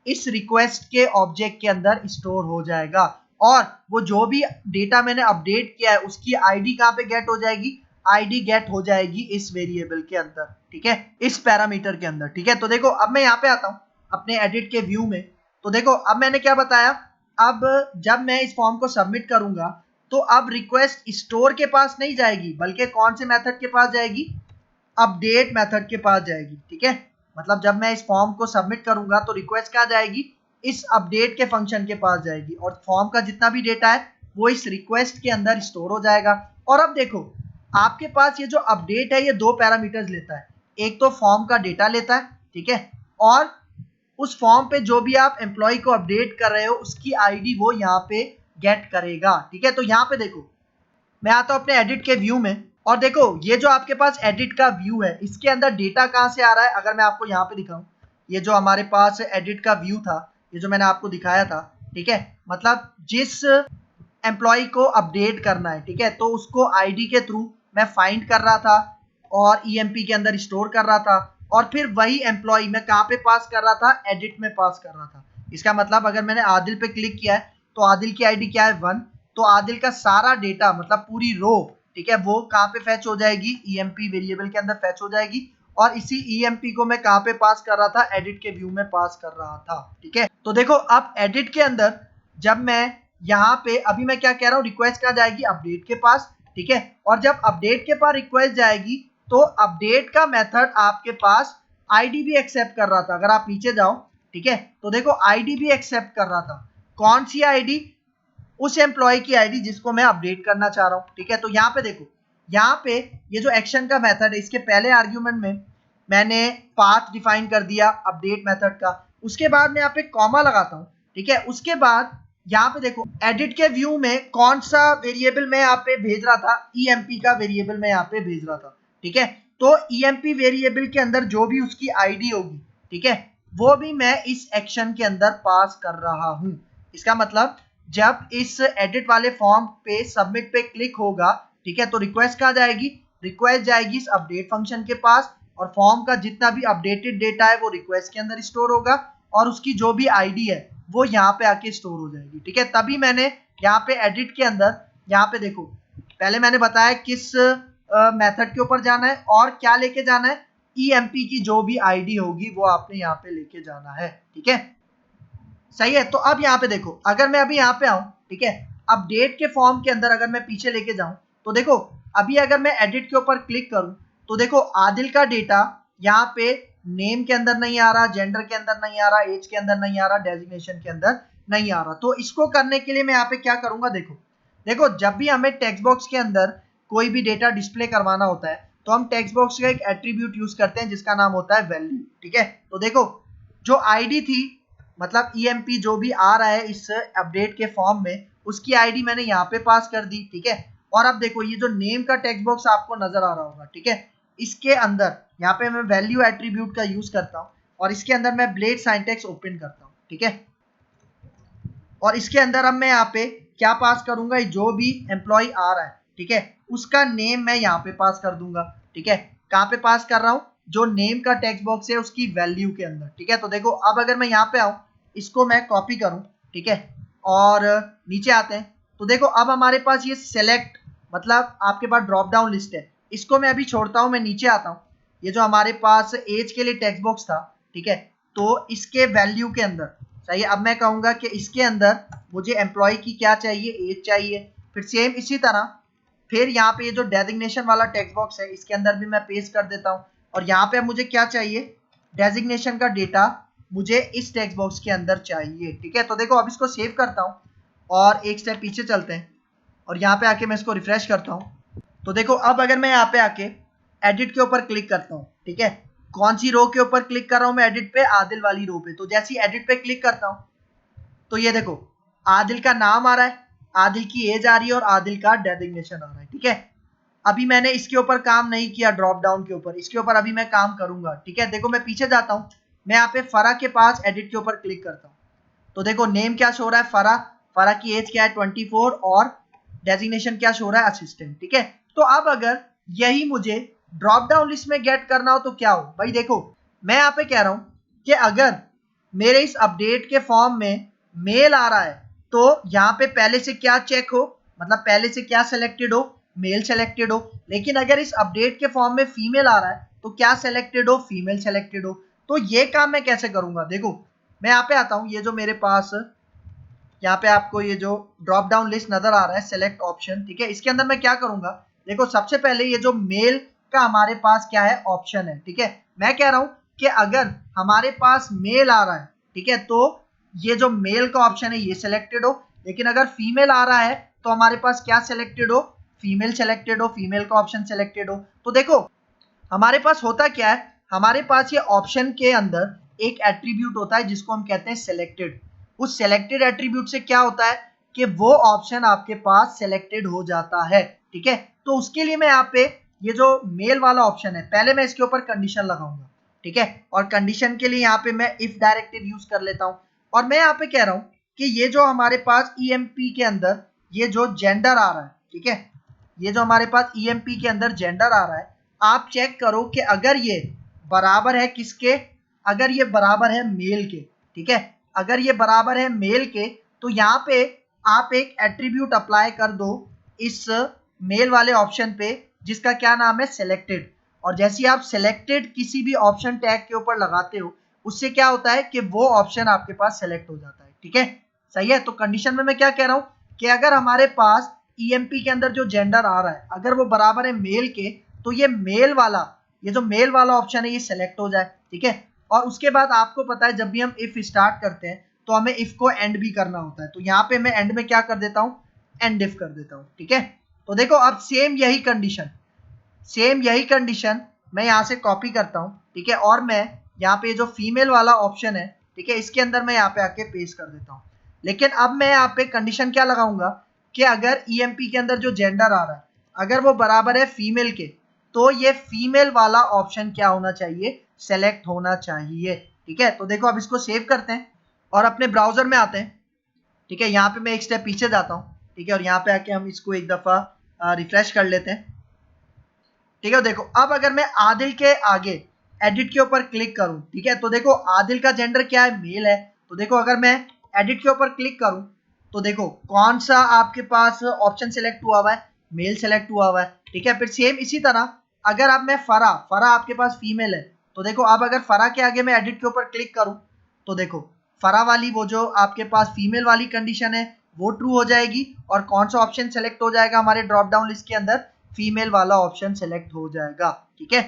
इस रिक्वेस्ट के ऑब्जेक्ट के अंदर स्टोर हो जाएगा। और वो जो भी डेटा मैंने अपडेट किया है उसकी आईडी कहां पे गेट हो जाएगी, आईडी गेट हो जाएगी इस वेरिएबल के अंदर, ठीक है, इस पैरामीटर के अंदर, ठीक है। तो देखो अब मैं यहाँ पे आता हूँ अपने एडिट के व्यू में, तो देखो अब मैंने क्या बताया, अब जब मैं इस फॉर्म को सबमिट करूंगा तो अब रिक्वेस्ट स्टोर के पास नहीं जाएगी बल्कि कौन से मेथड के पास जाएगी, अपडेट मेथड के पास जाएगी, ठीक है। मतलब जब मैं इस फॉर्म को सबमिट करूंगा तो रिक्वेस्ट कहाँ जाएगी, इस अपडेट के फंक्शन के पास जाएगी और फॉर्म का जितना भी डेटा है वो इस रिक्वेस्ट के अंदर स्टोर हो जाएगा। और अब देखो आपके पास ये जो अपडेट है ये दो पैरामीटर्स लेता है, एक तो फॉर्म का डेटा लेता है, ठीक है, और उस फॉर्म पे जो भी आप एम्प्लॉय को अपडेट कर रहे हो उसकी आईडी वो यहाँ पे गेट करेगा, ठीक है। तो यहाँ पे देखो मैं आता हूँ अपने एडिट के व्यू में और देखो ये जो आपके पास एडिट का व्यू है इसके अंदर डेटा कहाँ से आ रहा है, अगर मैं आपको यहाँ पे दिखाऊं, ये जो हमारे पास एडिट का व्यू था, ये जो मैंने आपको दिखाया था, ठीक है, मतलब जिस एम्प्लॉय को अपडेट करना है, ठीक है, तो उसको आईडी के थ्रू मैं फाइंड कर रहा था और ईएमपी के अंदर स्टोर कर रहा था और फिर वही एम्प्लॉय मैं कहाँ पे पास कर रहा था, एडिट में पास कर रहा था। इसका मतलब अगर मैंने आदिल पे क्लिक किया है तो आदिल की आईडी क्या है 1, तो आदिल का सारा डेटा मतलब पूरी रो, ठीक है, वो कहाँ पे फैच हो जाएगी, ईएमपी वेरिएबल के अंदर फैच हो जाएगी और इसी ईएमपी को मैं कहाँ पे पास कर रहा था, एडिट के व्यू में पास कर रहा था, ठीक है। तो देखो अब एडिट के अंदर जब मैं यहाँ पे अभी मैं क्या कह रहा हूँ, रिक्वेस्ट कहाँ जाएगी, अपडेट के पास, ठीक है, और जब अपडेट के पास रिक्वेस्ट जाएगी तो अपडेट का मेथड आपके पास आईडी भी एक्सेप्ट कर रहा था, अगर आप नीचे जाओ, ठीक है, तो देखो आईडी भी एक्सेप्ट कर रहा था, कौन सी आईडी, उस एम्प्लॉय की आईडी जिसको मैं अपडेट करना चाह रहा हूं, ठीक है। तो यहाँ पे देखो यहाँ पे ये जो एक्शन का मेथड है इसके पहले आर्ग्यूमेंट में मैंने पाथ डिफाइन कर दिया अपडेट मेथड का, उसके बाद मैं यहाँ पे कॉमा लगाता हूँ, ठीक है, उसके बाद यहाँ पे देखो एडिट के व्यू में कौन सा वेरिएबल मैं यहाँ पे भेज रहा था, ईएमपी का वेरिएबल मैं यहाँ पे भेज रहा था, ठीक है। तो ईएमपी वेरिएबल के अंदर जो भी उसकी आईडी होगी, ठीक है, वो भी मैं इस एक्शन के अंदर पास कर रहा हूं। इसका मतलब जब इस एडिट वाले फॉर्म पे सबमिट पे क्लिक होगा, ठीक है, तो रिक्वेस्ट कहाँ जाएगी, रिक्वेस्ट जाएगी इस अपडेट फंक्शन के पास और फॉर्म का जितना भी अपडेटेड डेटा है वो रिक्वेस्ट के अंदर स्टोर होगा और उसकी जो भी आईडी है वो यहाँ पे आके स्टोर हो जाएगी, ठीक है। तभी मैंने यहाँ पे एडिट के अंदर यहाँ पे देखो पहले मैंने बताया किस मेथड के ऊपर जाना है और क्या लेके जाना है, ईएमपी की जो भी आईडी होगी वो आपने यहाँ पे लेके जाना है, ठीक है, सही है। तो अब यहाँ पे देखो अगर मैं अभी यहाँ पे आऊं, ठीक है, अपडेट के फॉर्म के अंदर अगर मैं पीछे लेके जाऊं तो देखो अभी अगर मैं एडिट के ऊपर क्लिक करूं तो देखो आदिल का डेटा यहाँ पे नेम के अंदर नहीं आ रहा, जेंडर के अंदर नहीं आ रहा, एज के अंदर नहीं आ रहा, डेजिग्नेशन के अंदर नहीं आ रहा। तो इसको करने के लिए मैं यहाँ पे क्या करूंगा, देखो देखो जब भी हमें टेक्स्ट बॉक्स के अंदर कोई भी डेटा डिस्प्ले करवाना होता है तो हम टेक्स्ट बॉक्स का एक एट्रीब्यूट यूज करते हैं जिसका नाम होता है वैल्यू, ठीक है। तो देखो जो आईडी थी मतलब ईएमपी जो भी आ रहा है इस अपडेट के फॉर्म में उसकी आईडी मैंने यहाँ पे पास कर दी, ठीक है। और अब देखो ये जो नेम का टेक्स्ट बॉक्स आपको नजर आ रहा होगा, ठीक है, इसके अंदर यहाँ पे मैं वैल्यू एट्रीब्यूट का यूज करता हूँ और इसके अंदर मैं ब्लेड सिंटैक्स ओपन करता हूँ, ठीक है, और इसके अंदर अब मैं यहाँ पे क्या पास करूंगा, जो भी एम्प्लॉय आ रहा है, ठीक है, उसका नेम मैं यहाँ पे पास कर दूंगा, ठीक है। कहाँ पे पास कर रहा हूँ, जो नेम का टेक्स्ट बॉक्स है उसकी वैल्यू के अंदर, ठीक है। तो देखो अब अगर मैं यहाँ पे आऊँ, इसको मैं कॉपी करूँ, ठीक है, और नीचे आते हैं तो देखो अब हमारे पास ये सेलेक्ट मतलब आपके पास ड्रॉप डाउन लिस्ट है, इसको मैं अभी छोड़ता हूँ, मैं नीचे आता हूँ, ये जो हमारे पास एज के लिए टेक्स्ट बॉक्स था, ठीक है, तो इसके वैल्यू के अंदर सही है। अब मैं कहूंगा कि इसके अंदर मुझे एम्प्लॉय की क्या चाहिए, एज चाहिए, फिर सेम इसी तरह फिर यहाँ पे ये जो डेजिग्नेशन वाला टेक्स्ट बॉक्स है इसके अंदर भी मैं पेस्ट कर देता हूँ और यहाँ पे मुझे क्या चाहिए, डेजिग्नेशन का डेटा मुझे इस टेक्स्ट बॉक्स के अंदर चाहिए, ठीक है। तो देखो अब इसको सेव करता हूँ और एक स्टेप पीछे चलते हैं और यहाँ पे आके मैं इसको रिफ्रेश करता हूँ। तो देखो अब अगर मैं यहाँ पे आके एडिट के ऊपर क्लिक करता हूँ, ठीक है। कौन सी रो के ऊपर क्लिक कर रहा हूँ मैं एडिट पे? आदिल वाली रो पे। तो जैसे ही एडिट पे क्लिक करता हूँ तो ये देखो आदिल का नाम आ रहा है, आदिल की एज आ रही है और आदिल का डेजिग्नेशन आ रहा है, ठीक है। अभी मैंने इसके ऊपर काम नहीं किया, ड्रॉप डाउन के ऊपर, इसके ऊपर अभी मैं काम करूंगा, ठीक है। देखो मैं पीछे जाता हूँ, मैं यहाँ पे फरा के पास एडिट के ऊपर क्लिक करता हूँ, तो देखो नेम क्या शो रहा है? फरा। फरा की एज क्या है? 24 और डेजिग्नेशन क्या शो रहा है? असिस्टेंट, ठीक है। तो अब अगर यही मुझे ड्रॉप डाउन लिस्ट में गेट करना हो तो क्या हो भाई? देखो मैं यहाँ पे कह रहा हूँ कि अगर मेरे इस अपडेट के फॉर्म में मेल आ रहा है तो यहाँ पे पहले से क्या चेक हो, मतलब पहले से क्या सिलेक्टेड हो? मेल सेलेक्टेड हो। लेकिन अगर इस अपडेट के फॉर्म में फीमेल आ रहा है तो क्या सेलेक्टेड हो? फीमेल सेलेक्टेड हो। तो ये काम मैं कैसे करूंगा? देखो मैं यहाँ पे आता हूँ, ये जो मेरे पास यहाँ पे आपको ये जो ड्रॉप डाउन लिस्ट नजर आ रहा है, सेलेक्ट ऑप्शन, ठीक है। इसके अंदर मैं क्या करूंगा? देखो सबसे पहले ये जो मेल का हमारे पास क्या है? ऑप्शन है, ठीक है। मैं कह रहा हूं कि अगर हमारे पास मेल आ रहा है, ठीक है, तो ये जो मेल का ऑप्शन है ये सिलेक्टेड हो। लेकिन अगर फीमेल आ रहा है तो हमारे पास क्या सिलेक्टेड हो? फीमेल सेलेक्टेड हो, फीमेल का ऑप्शन सिलेक्टेड हो। तो देखो हमारे पास होता क्या है, हमारे पास ये ऑप्शन के अंदर एक एट्रीब्यूट होता है जिसको हम कहते हैं सिलेक्टेड। उस सिलेक्टेड एट्रीब्यूट से क्या होता है कि वो ऑप्शन आपके पास सिलेक्टेड हो जाता है, ठीक है। तो उसके लिए मैं यहाँ पे ये जो मेल वाला ऑप्शन है, पहले मैं इसके ऊपर कंडीशन लगाऊंगा, ठीक है। और कंडीशन के लिए यहाँ पे मैं इफ डायरेक्टिव यूज कर लेता हूँ। और मैं यहाँ पे कह रहा हूँ कि ये जो हमारे पास ईएमपी के अंदर ये जो जेंडर आ रहा है, ठीक है, ये जो हमारे पास ईएमपी के अंदर जेंडर आ रहा है, आप चेक करो कि अगर ये बराबर है किसके? अगर ये बराबर है मेल के, ठीक है। अगर ये बराबर है मेल के तो यहाँ पे आप एक एट्रीब्यूट अप्लाई कर दो इस मेल वाले ऑप्शन पे जिसका क्या नाम है? सिलेक्टेड। और जैसे ही आप सिलेक्टेड किसी भी ऑप्शन टैग के ऊपर लगाते हो उससे क्या होता है कि वो ऑप्शन आपके पास सेलेक्ट हो जाता है, ठीक है। सही है। तो कंडीशन में मैं क्या कह रहा हूँ कि अगर हमारे पास ईएमपी के अंदर जो जेंडर आ रहा है अगर वो बराबर है मेल के तो ये मेल वाला, ये जो मेल वाला ऑप्शन है ये सेलेक्ट हो जाए, ठीक है। और उसके बाद आपको पता है जब भी हम इफ स्टार्ट करते हैं तो हमें इफ को एंड भी करना होता है। तो यहाँ पे मैं एंड में क्या कर देता हूँ? एंड इफ कर देता हूँ, ठीक है। तो देखो अब सेम यही कंडीशन मैं यहाँ से कॉपी करता हूँ, ठीक है। और मैं यहाँ पे जो फीमेल वाला ऑप्शन है, ठीक है, इसके अंदर मैं यहाँ पे आके पेस्ट कर देता हूँ। लेकिन अब मैं यहाँ पे कंडीशन क्या लगाऊंगा कि अगर ईएमपी के अंदर जो जेंडर आ रहा है अगर वो बराबर है फीमेल के तो ये फीमेल वाला ऑप्शन क्या होना चाहिए? सेलेक्ट होना चाहिए, ठीक है। तो देखो अब इसको सेव करते हैं और अपने ब्राउजर में आते हैं, ठीक है। यहाँ पे मैं एक स्टेप पीछे जाता हूँ, ठीक है, और यहाँ पे आके हम इसको एक दफा रिफ्रेश कर लेते हैं, ठीक है। देखो अब अगर मैं आदिल के आगे एडिट के ऊपर क्लिक करूं, ठीक है, तो देखो आदिल का जेंडर क्या है? मेल है। तो देखो अगर मैं एडिट के ऊपर क्लिक करूं तो देखो कौन सा आपके पास ऑप्शन सेलेक्ट हुआ है? मेल सेलेक्ट हुआ है, ठीक है। फिर सेम इसी तरह अगर अब मैं फरा फरा आपके पास फीमेल है तो देखो अब अगर फरा के आगे मैं एडिट के ऊपर क्लिक करूं तो देखो फरा वाली वो जो आपके पास फीमेल वाली कंडीशन है वो ट्रू हो जाएगी और कौन सा ऑप्शन सेलेक्ट हो जाएगा हमारे ड्रॉप डाउन लिस्ट के अंदर? फीमेल वाला ऑप्शन सेलेक्ट हो जाएगा, ठीक है।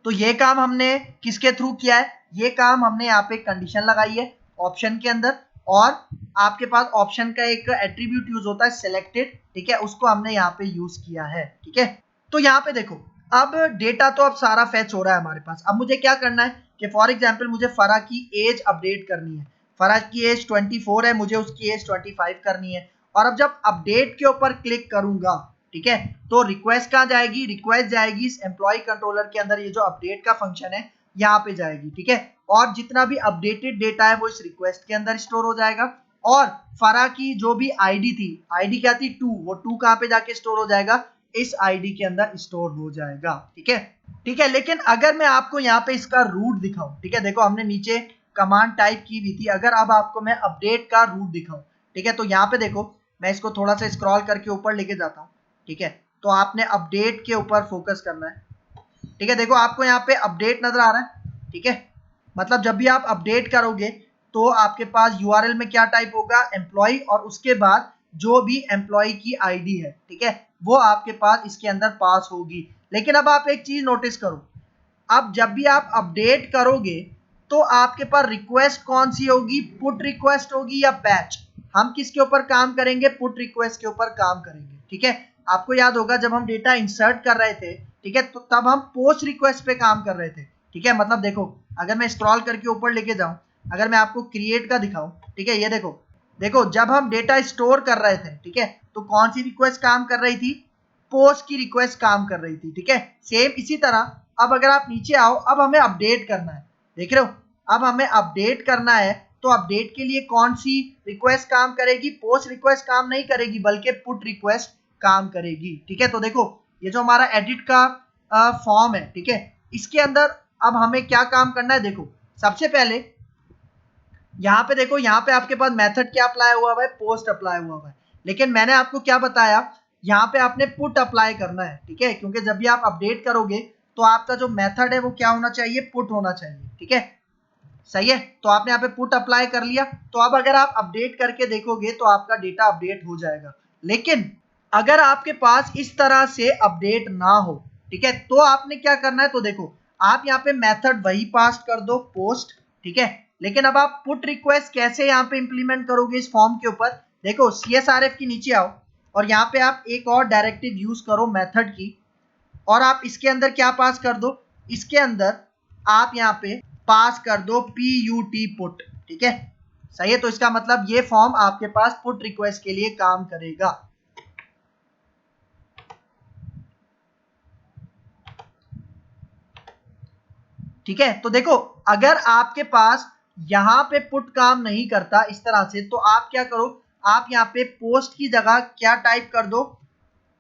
तो ये काम हमने किसके थ्रू किया है? ये काम हमने यहाँ पे कंडीशन लगाई है ऑप्शन के अंदर और आपके पास ऑप्शन का एक एट्रीब्यूट यूज होता है सिलेक्टेड, ठीक है, उसको हमने यहाँ पे यूज किया है, ठीक है। तो यहाँ पे देखो अब डेटा तो अब सारा फैच हो रहा है हमारे पास। अब मुझे क्या करना है कि फॉर एग्जाम्पल मुझे फरा की एज अपडेट करनी है। फरा की एज 24 है, मुझे उसकी एज 25 करनी है। और अब जब अपडेट के ऊपर क्लिक करूंगा, ठीक है, तो रिक्वेस्ट कहाँ जाएगी? रिक्वेस्ट जाएगी इस एम्प्लॉय कंट्रोलर के अंदर, ये जो अपडेट का फंक्शन है यहाँ पे जाएगी, ठीक है। और जितना भी अपडेटेड डेटा है वो इस रिक्वेस्ट के अंदर स्टोर हो जाएगा। और फरा की जो भी आईडी थी, आईडी क्या थी? 2, वो 2 कहाँ पे जाके स्टोर हो जाएगा? इस आईडी के अंदर स्टोर हो जाएगा, ठीक है। ठीक है, लेकिन अगर मैं आपको यहाँ पे इसका रूट दिखाऊं, ठीक है, देखो हमने नीचे कमांड टाइप की हुई थी, अगर अब आपको मैं अपडेट का रूट दिखाऊं, ठीक है, तो यहाँ पे देखो मैं इसको थोड़ा सा स्क्रॉल करके ऊपर लेके जाता हूँ, ठीक है। तो आपने अपडेट के ऊपर फोकस करना है, ठीक है। देखो आपको यहाँ पे अपडेट नजर आ रहा है, ठीक है। मतलब जब भी आप अपडेट करोगे तो आपके पास यूआरएल में क्या टाइप होगा? एम्प्लॉय, और उसके बाद जो भी एम्प्लॉय की आईडी है, ठीक है, वो आपके पास इसके अंदर पास होगी। लेकिन अब आप एक चीज नोटिस करो, अब जब भी आप अपडेट करोगे तो आपके पास रिक्वेस्ट कौन सी होगी? पुट रिक्वेस्ट होगी या बैच? हम किसके ऊपर काम करेंगे? पुट रिक्वेस्ट के ऊपर काम करेंगे, ठीक है। आपको याद होगा जब हम डेटा इंसर्ट कर रहे थे, ठीक है, तो तब हम पोस्ट रिक्वेस्ट पे काम कर रहे थे, ठीक है। मतलब देखो अगर मैं स्क्रॉल करके ऊपर लेके जाऊं, अगर मैं आपको क्रिएट का दिखाऊं, ठीक है, ये देखो देखो जब हम डेटा स्टोर कर रहे थे, ठीक है, तो कौन सी रिक्वेस्ट काम कर रही थी, पोस्ट की रिक्वेस्ट काम कर रही थी, ठीक है। सेम इसी तरह अब अगर आप नीचे आओ, अब हमें अपडेट करना है, देख रहे हो, अब हमें अपडेट करना है, तो अपडेट के लिए कौन सी रिक्वेस्ट काम करेगी, पोस्ट रिक्वेस्ट काम नहीं करेगी बल्कि पुट रिक्वेस्ट काम करेगी, ठीक है। तो देखो ये जो हमारा एडिट का फॉर्म है, ठीक है, इसके अंदर अब हमें क्या काम करना है, देखो सबसे पहले यहाँ पे देखो, यहाँ पे आपके पास मेथड क्या अप्लाई हुआ हुआ है, पोस्ट अप्लाई हुआ हुआ है, लेकिन मैंने आपको क्या बताया, यहाँ पे आपने पुट अप्लाई करना है, ठीक है, क्योंकि जब भी आप अपडेट करोगे तो आपका जो मेथड है वो क्या होना चाहिए, पुट होना चाहिए, ठीक है, सही है। तो आपने यहाँ पे पुट अप्लाई कर लिया, तो अब अगर आप अपडेट करके देखोगे तो आपका डेटा अपडेट हो जाएगा। लेकिन अगर आपके पास इस तरह से अपडेट ना हो, ठीक है, तो आपने क्या करना है, तो देखो आप यहाँ पे मेथड वही पास कर दो, पोस्ट, ठीक है, लेकिन अब आप पुट रिक्वेस्ट कैसे यहाँ पे इंप्लीमेंट करोगे इस फॉर्म के ऊपर, देखो CSRF के नीचे आओ और यहाँ पे आप एक और डायरेक्टिव यूज करो मेथड की, और आप इसके अंदर क्या पास कर दो, इसके अंदर आप यहाँ पे पास कर दो PUT पुट, ठीक है, सही है। तो इसका मतलब ये फॉर्म आपके पास पुट रिक्वेस्ट के लिए काम करेगा, ठीक है। तो देखो अगर आपके पास यहाँ पे पुट काम नहीं करता इस तरह से, तो आप क्या करो, आप यहाँ पे पोस्ट की जगह क्या टाइप कर दो,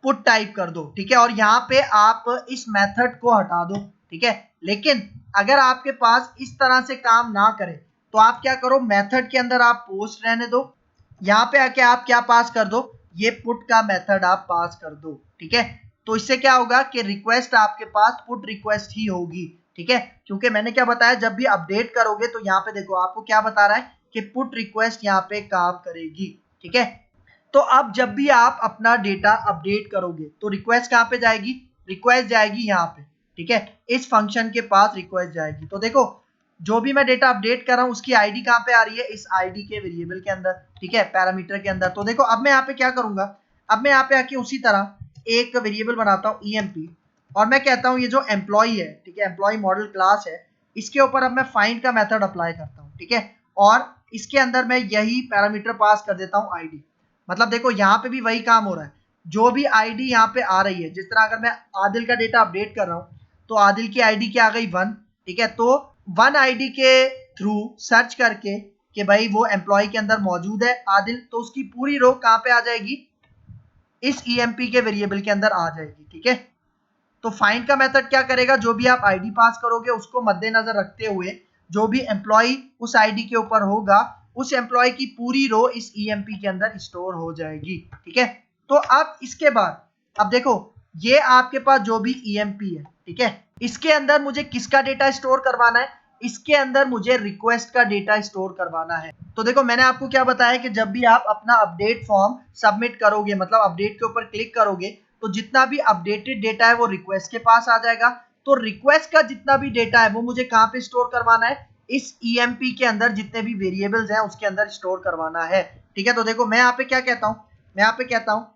पुट टाइप कर दो, ठीक है, और यहाँ पे आप इस मेथड को हटा दो, ठीक है। लेकिन अगर आपके पास इस तरह से काम ना करे, तो आप क्या करो, मेथड के अंदर आप पोस्ट रहने दो, यहाँ पे आके आप क्या पास कर दो, ये पुट का मेथड आप पास कर दो, ठीक है। तो इससे क्या होगा कि रिक्वेस्ट आपके पास पुट रिक्वेस्ट ही होगी, ठीक है, क्योंकि मैंने क्या बताया, जब भी अपडेट करोगे तो यहाँ पे देखो आपको क्या बता रहा है कि पुट रिक्वेस्ट यहाँ पे काम करेगी, ठीक है। तो अब जब भी आप अपना डेटा अपडेट करोगे तो रिक्वेस्ट कहाँ पे जाएगी, रिक्वेस्ट जाएगी यहाँ पे, ठीक है, इस फंक्शन के पास रिक्वेस्ट जाएगी। तो देखो जो भी मैं डेटा अपडेट कर रहा हूँ उसकी आईडी कहाँ पे आ रही है, इस आईडी के वेरिएबल के अंदर, ठीक है, पैरामीटर के अंदर। तो देखो अब मैं यहाँ पे क्या करूंगा, अब मैं यहाँ पे आके उसी तरह एक वेरिएबल बनाता हूँ EMP, और मैं कहता हूँ ये जो एम्प्लॉय है, ठीक है, एम्प्लॉय मॉडल क्लास है, इसके ऊपर अब मैं फाइंड का मेथड अप्लाई करता हूँ, ठीक है, और इसके अंदर मैं यही पैरामीटर पास कर देता हूँ ID। मतलब देखो यहाँ पे भी वही काम हो रहा है, जो भी आईडी यहाँ पे आ रही है, जिस तरह अगर मैं आदिल का डेटा अपडेट कर रहा हूँ तो आदिल की आईडी क्या आ गई 1, ठीक है, तो 1 आईडी के थ्रू सर्च करके कि भाई वो एम्प्लॉय के अंदर मौजूद है आदिल, तो उसकी पूरी रो कहाँ पे आ जाएगी, इस EMP के वेरिएबल के अंदर आ जाएगी, ठीक है। तो फाइंड का मेथड क्या करेगा, जो भी आप आईडी पास करोगे उसको मद्देनजर रखते हुए जो भी एम्प्लॉय उस आईडी के ऊपर होगा, उस एम्प्लॉय की पूरी रो इस EMP के अंदर स्टोर हो जाएगी, ठीक है। तो अब इसके बाद अब देखो ये आपके पास जो भी EMP है, ठीक है, इसके अंदर मुझे किसका डेटा स्टोर करवाना है, इसके अंदर मुझे रिक्वेस्ट का डेटा स्टोर करवाना है। तो देखो मैंने आपको क्या बताया कि जब भी आप अपना अपडेट फॉर्म सबमिट करोगे, मतलब अपडेट के ऊपर क्लिक करोगे, तो जितना भी अपडेटेड डेटा है वो रिक्वेस्ट के पास आ जाएगा। तो रिक्वेस्ट का जितना भी डेटा है वो मुझे कहाँ पे स्टोर करवाना है, इस EMP के अंदर जितने भी वेरिएबल्स हैं उसके अंदर स्टोर करवाना है, ठीक है। तो देखो मैं यहाँ पे क्या कहता हूँ, मैं यहाँ पे कहता हूँ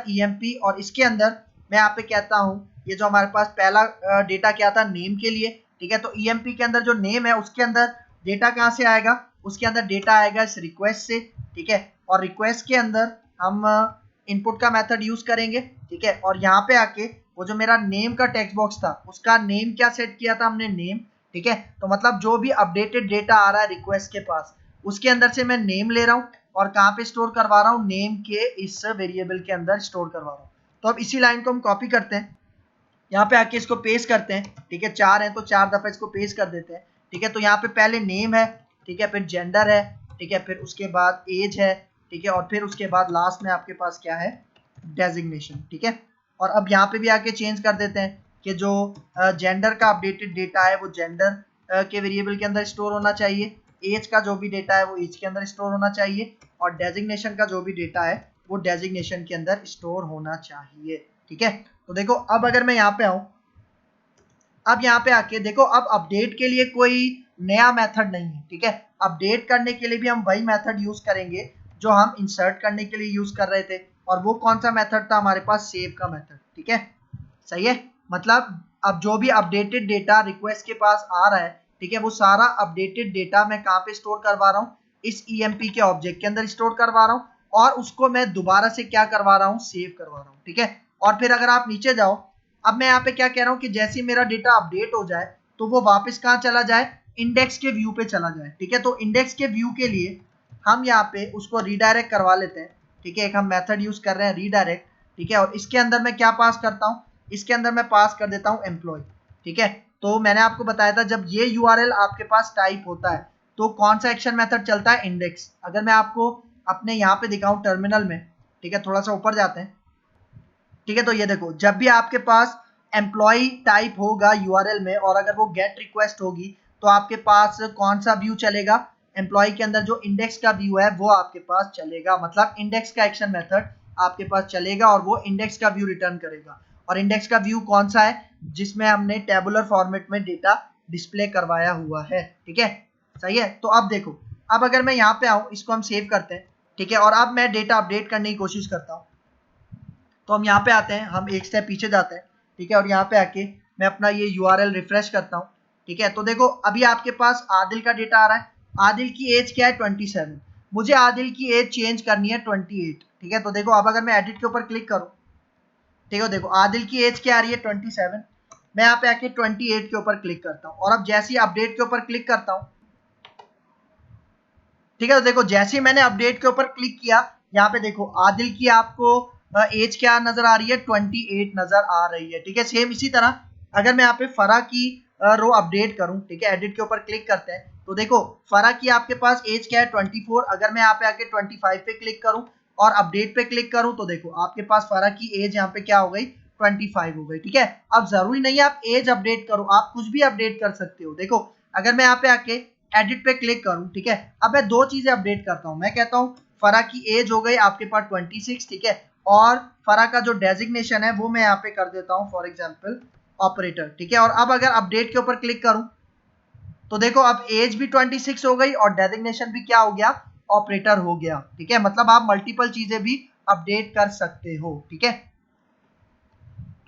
$EMP, और इसके अंदर मैं यहाँ पे कहता हूँ ये जो हमारे पास पहला डेटा क्या था, नेम के लिए, ठीक है। तो EMP के अंदर जो नेम है उसके अंदर डेटा कहाँ से आएगा, उसके अंदर डेटा आएगा इस रिक्वेस्ट से, ठीक है, और रिक्वेस्ट के अंदर हम इनपुट का मेथड यूज करेंगे, ठीक है, और यहाँ पे आके वो जो मेरा नेम का टेक्स्ट बॉक्स था उसका नेम क्या सेट किया था हमने, नेम, ठीक है। तो मतलब जो भी अपडेटेड डेटा आ रहा है रिक्वेस्ट के पास उसके अंदर से मैं नेम ले रहा हूँ और कहाँ पे स्टोर करवा रहा हूँ, नेम के इस वेरिएबल के अंदर स्टोर करवा रहा हूँ। तो अब इसी लाइन को हम कॉपी करते हैं, यहाँ पे आके इसको पेस्ट करते हैं, ठीक है, 4 है तो 4 दफा इसको पेस्ट कर देते हैं, ठीक है। तो यहाँ पे पहले नेम है, ठीक है, फिर जेंडर है, ठीक है, फिर उसके बाद एज है, ठीक है, और फिर उसके बाद लास्ट में आपके पास क्या है, डेजिग्नेशन, ठीक है। और अब यहाँ पे भी आके चेंज कर देते हैं कि जो जेंडर का अपडेटेड डेटा है वो जेंडर के वेरिएबल के अंदर स्टोर होना चाहिए, एज का जो भी डेटा है वो एज के अंदर स्टोर होना चाहिए, और डेजिग्नेशन का जो भी डेटा है वो डेजिग्नेशन के अंदर स्टोर होना चाहिए, ठीक है। तो देखो अब अगर मैं यहाँ पे आऊँ, अब यहाँ पे आके देखो अब अपडेट के लिए कोई नया मेथड नहीं है, ठीक है। अपडेट करने के लिए भी हम वही मेथड यूज करेंगे जो हम इंसर्ट करने के लिए यूज कर रहे थे, और वो कौन सा मेथड था हमारे पास, सेव का मेथड, ठीक है, सही है। मतलब अब जो भी अपडेटेड डेटा रिक्वेस्ट के पास आ रहा है, ठीक है, वो सारा अपडेटेड डेटा मैं कहाँ पे स्टोर करवा रहा हूँ, इस ईएमपी के ऑब्जेक्ट के अंदर स्टोर करवा रहा हूँ, और उसको मैं दोबारा से क्या करवा रहा हूँ, सेव करवा रहा हूँ, ठीक है। और फिर अगर आप नीचे जाओ, अब मैं यहाँ पे क्या कह रहा हूँ कि जैसे मेरा डेटा अपडेट हो जाए तो वो वापस कहाँ चला जाए, इंडेक्स के व्यू पे चला जाए, ठीक है। तो इंडेक्स के व्यू के लिए हम यहाँ पे उसको रीडायरेक्ट करवा लेते हैं, ठीक है। एक हम मेथड यूज कर रहे हैं रीडायरेक्ट, ठीक है। और इसके अंदर मैं क्या पास करता हूँ, इसके अंदर मैं पास कर देता हूँ एम्प्लॉय, ठीक है। तो मैंने आपको बताया था जब ये यूआरएल आपके पास टाइप होता है तो कौन सा एक्शन मेथड चलता है, इंडेक्स। अगर मैं आपको अपने यहाँ पे दिखाऊं टर्मिनल में, ठीक है, थोड़ा सा ऊपर जाते हैं, ठीक है। तो ये देखो, जब भी आपके पास एम्प्लॉय टाइप होगा यूआरएल में और अगर वो गेट रिक्वेस्ट होगी तो आपके पास कौन सा व्यू चलेगा, एम्प्लॉय के अंदर जो इंडेक्स का व्यू है वो आपके पास चलेगा, मतलब इंडेक्स का एक्शन मेथड आपके पास चलेगा और वो इंडेक्स का व्यू रिटर्न करेगा। और इंडेक्स का व्यू कौन सा है, जिसमें हमने टेबुलर फॉर्मेट में डेटा डिस्प्ले करवाया हुआ है, ठीक है। सही है। तो अब देखो, अब अगर मैं यहाँ पे आऊँ, इसको हम सेव करते हैं, ठीक है। और अब मैं डेटा अपडेट करने की कोशिश करता हूँ। तो हम यहाँ पे आते हैं, हम एक स्टेप पीछे जाते हैं, ठीक है। और यहाँ पे आके मैं अपना ये यूआरएल रिफ्रेश करता हूँ, ठीक है। तो देखो अभी आपके पास आदिल का डेटा आ रहा है, आदिल की एज क्या है 27, मुझे आदिल की एज चेंज करनी है 28, ठीक है। तो देखो अब अगर मैं एडिट के ऊपर क्लिक करूँ, ठीक है, देखो आदिल की एज क्या आ रही है 27, मैं यहाँ पे आके 28 के ऊपर क्लिक करता हूँ। और अब जैसे ही अपडेट के ऊपर क्लिक करता हूँ, ठीक है, तो देखो जैसे ही मैंने अपडेट के ऊपर क्लिक किया, यहाँ पे देखो आदिल की आपको एज क्या नजर आ रही है, 28 नजर आ रही है, ठीक है। सेम इसी तरह अगर मैं यहाँ पे फरा की रो अपडेट करूं, ठीक है, एडिट के ऊपर क्लिक करते हैं, तो देखो फरा की आपके पास एज क्या है 24, अगर मैं यहाँ पे आके 25 पे क्लिक करूं और अपडेट पे क्लिक करूं तो देखो आपके पास फरा की एज यहाँ पे क्या हो गई, 25 हो गई, ठीक है। अब जरूरी नहीं है आप एज अपडेट करो, आप कुछ भी अपडेट कर सकते हो। देखो अगर मैं यहाँ पे आके एडिट पे क्लिक करूं, ठीक है, अब मैं दो चीजें अपडेट करता हूं, मैं कहता हूं फरा की एज हो गई आपके पास 26, ठीक है। और फरा का जो डेजिग्नेशन है वो मैं यहाँ पे कर देता हूं फॉर एग्जांपल ऑपरेटर, ठीक है। और अब अगर अपडेट के ऊपर क्लिक करूं तो देखो अब एज भी 26 हो गई और डेजिग्नेशन भी क्या हो गया, ऑपरेटर हो गया, ठीक है। मतलब आप मल्टीपल चीजें भी अपडेट कर सकते हो, ठीक है।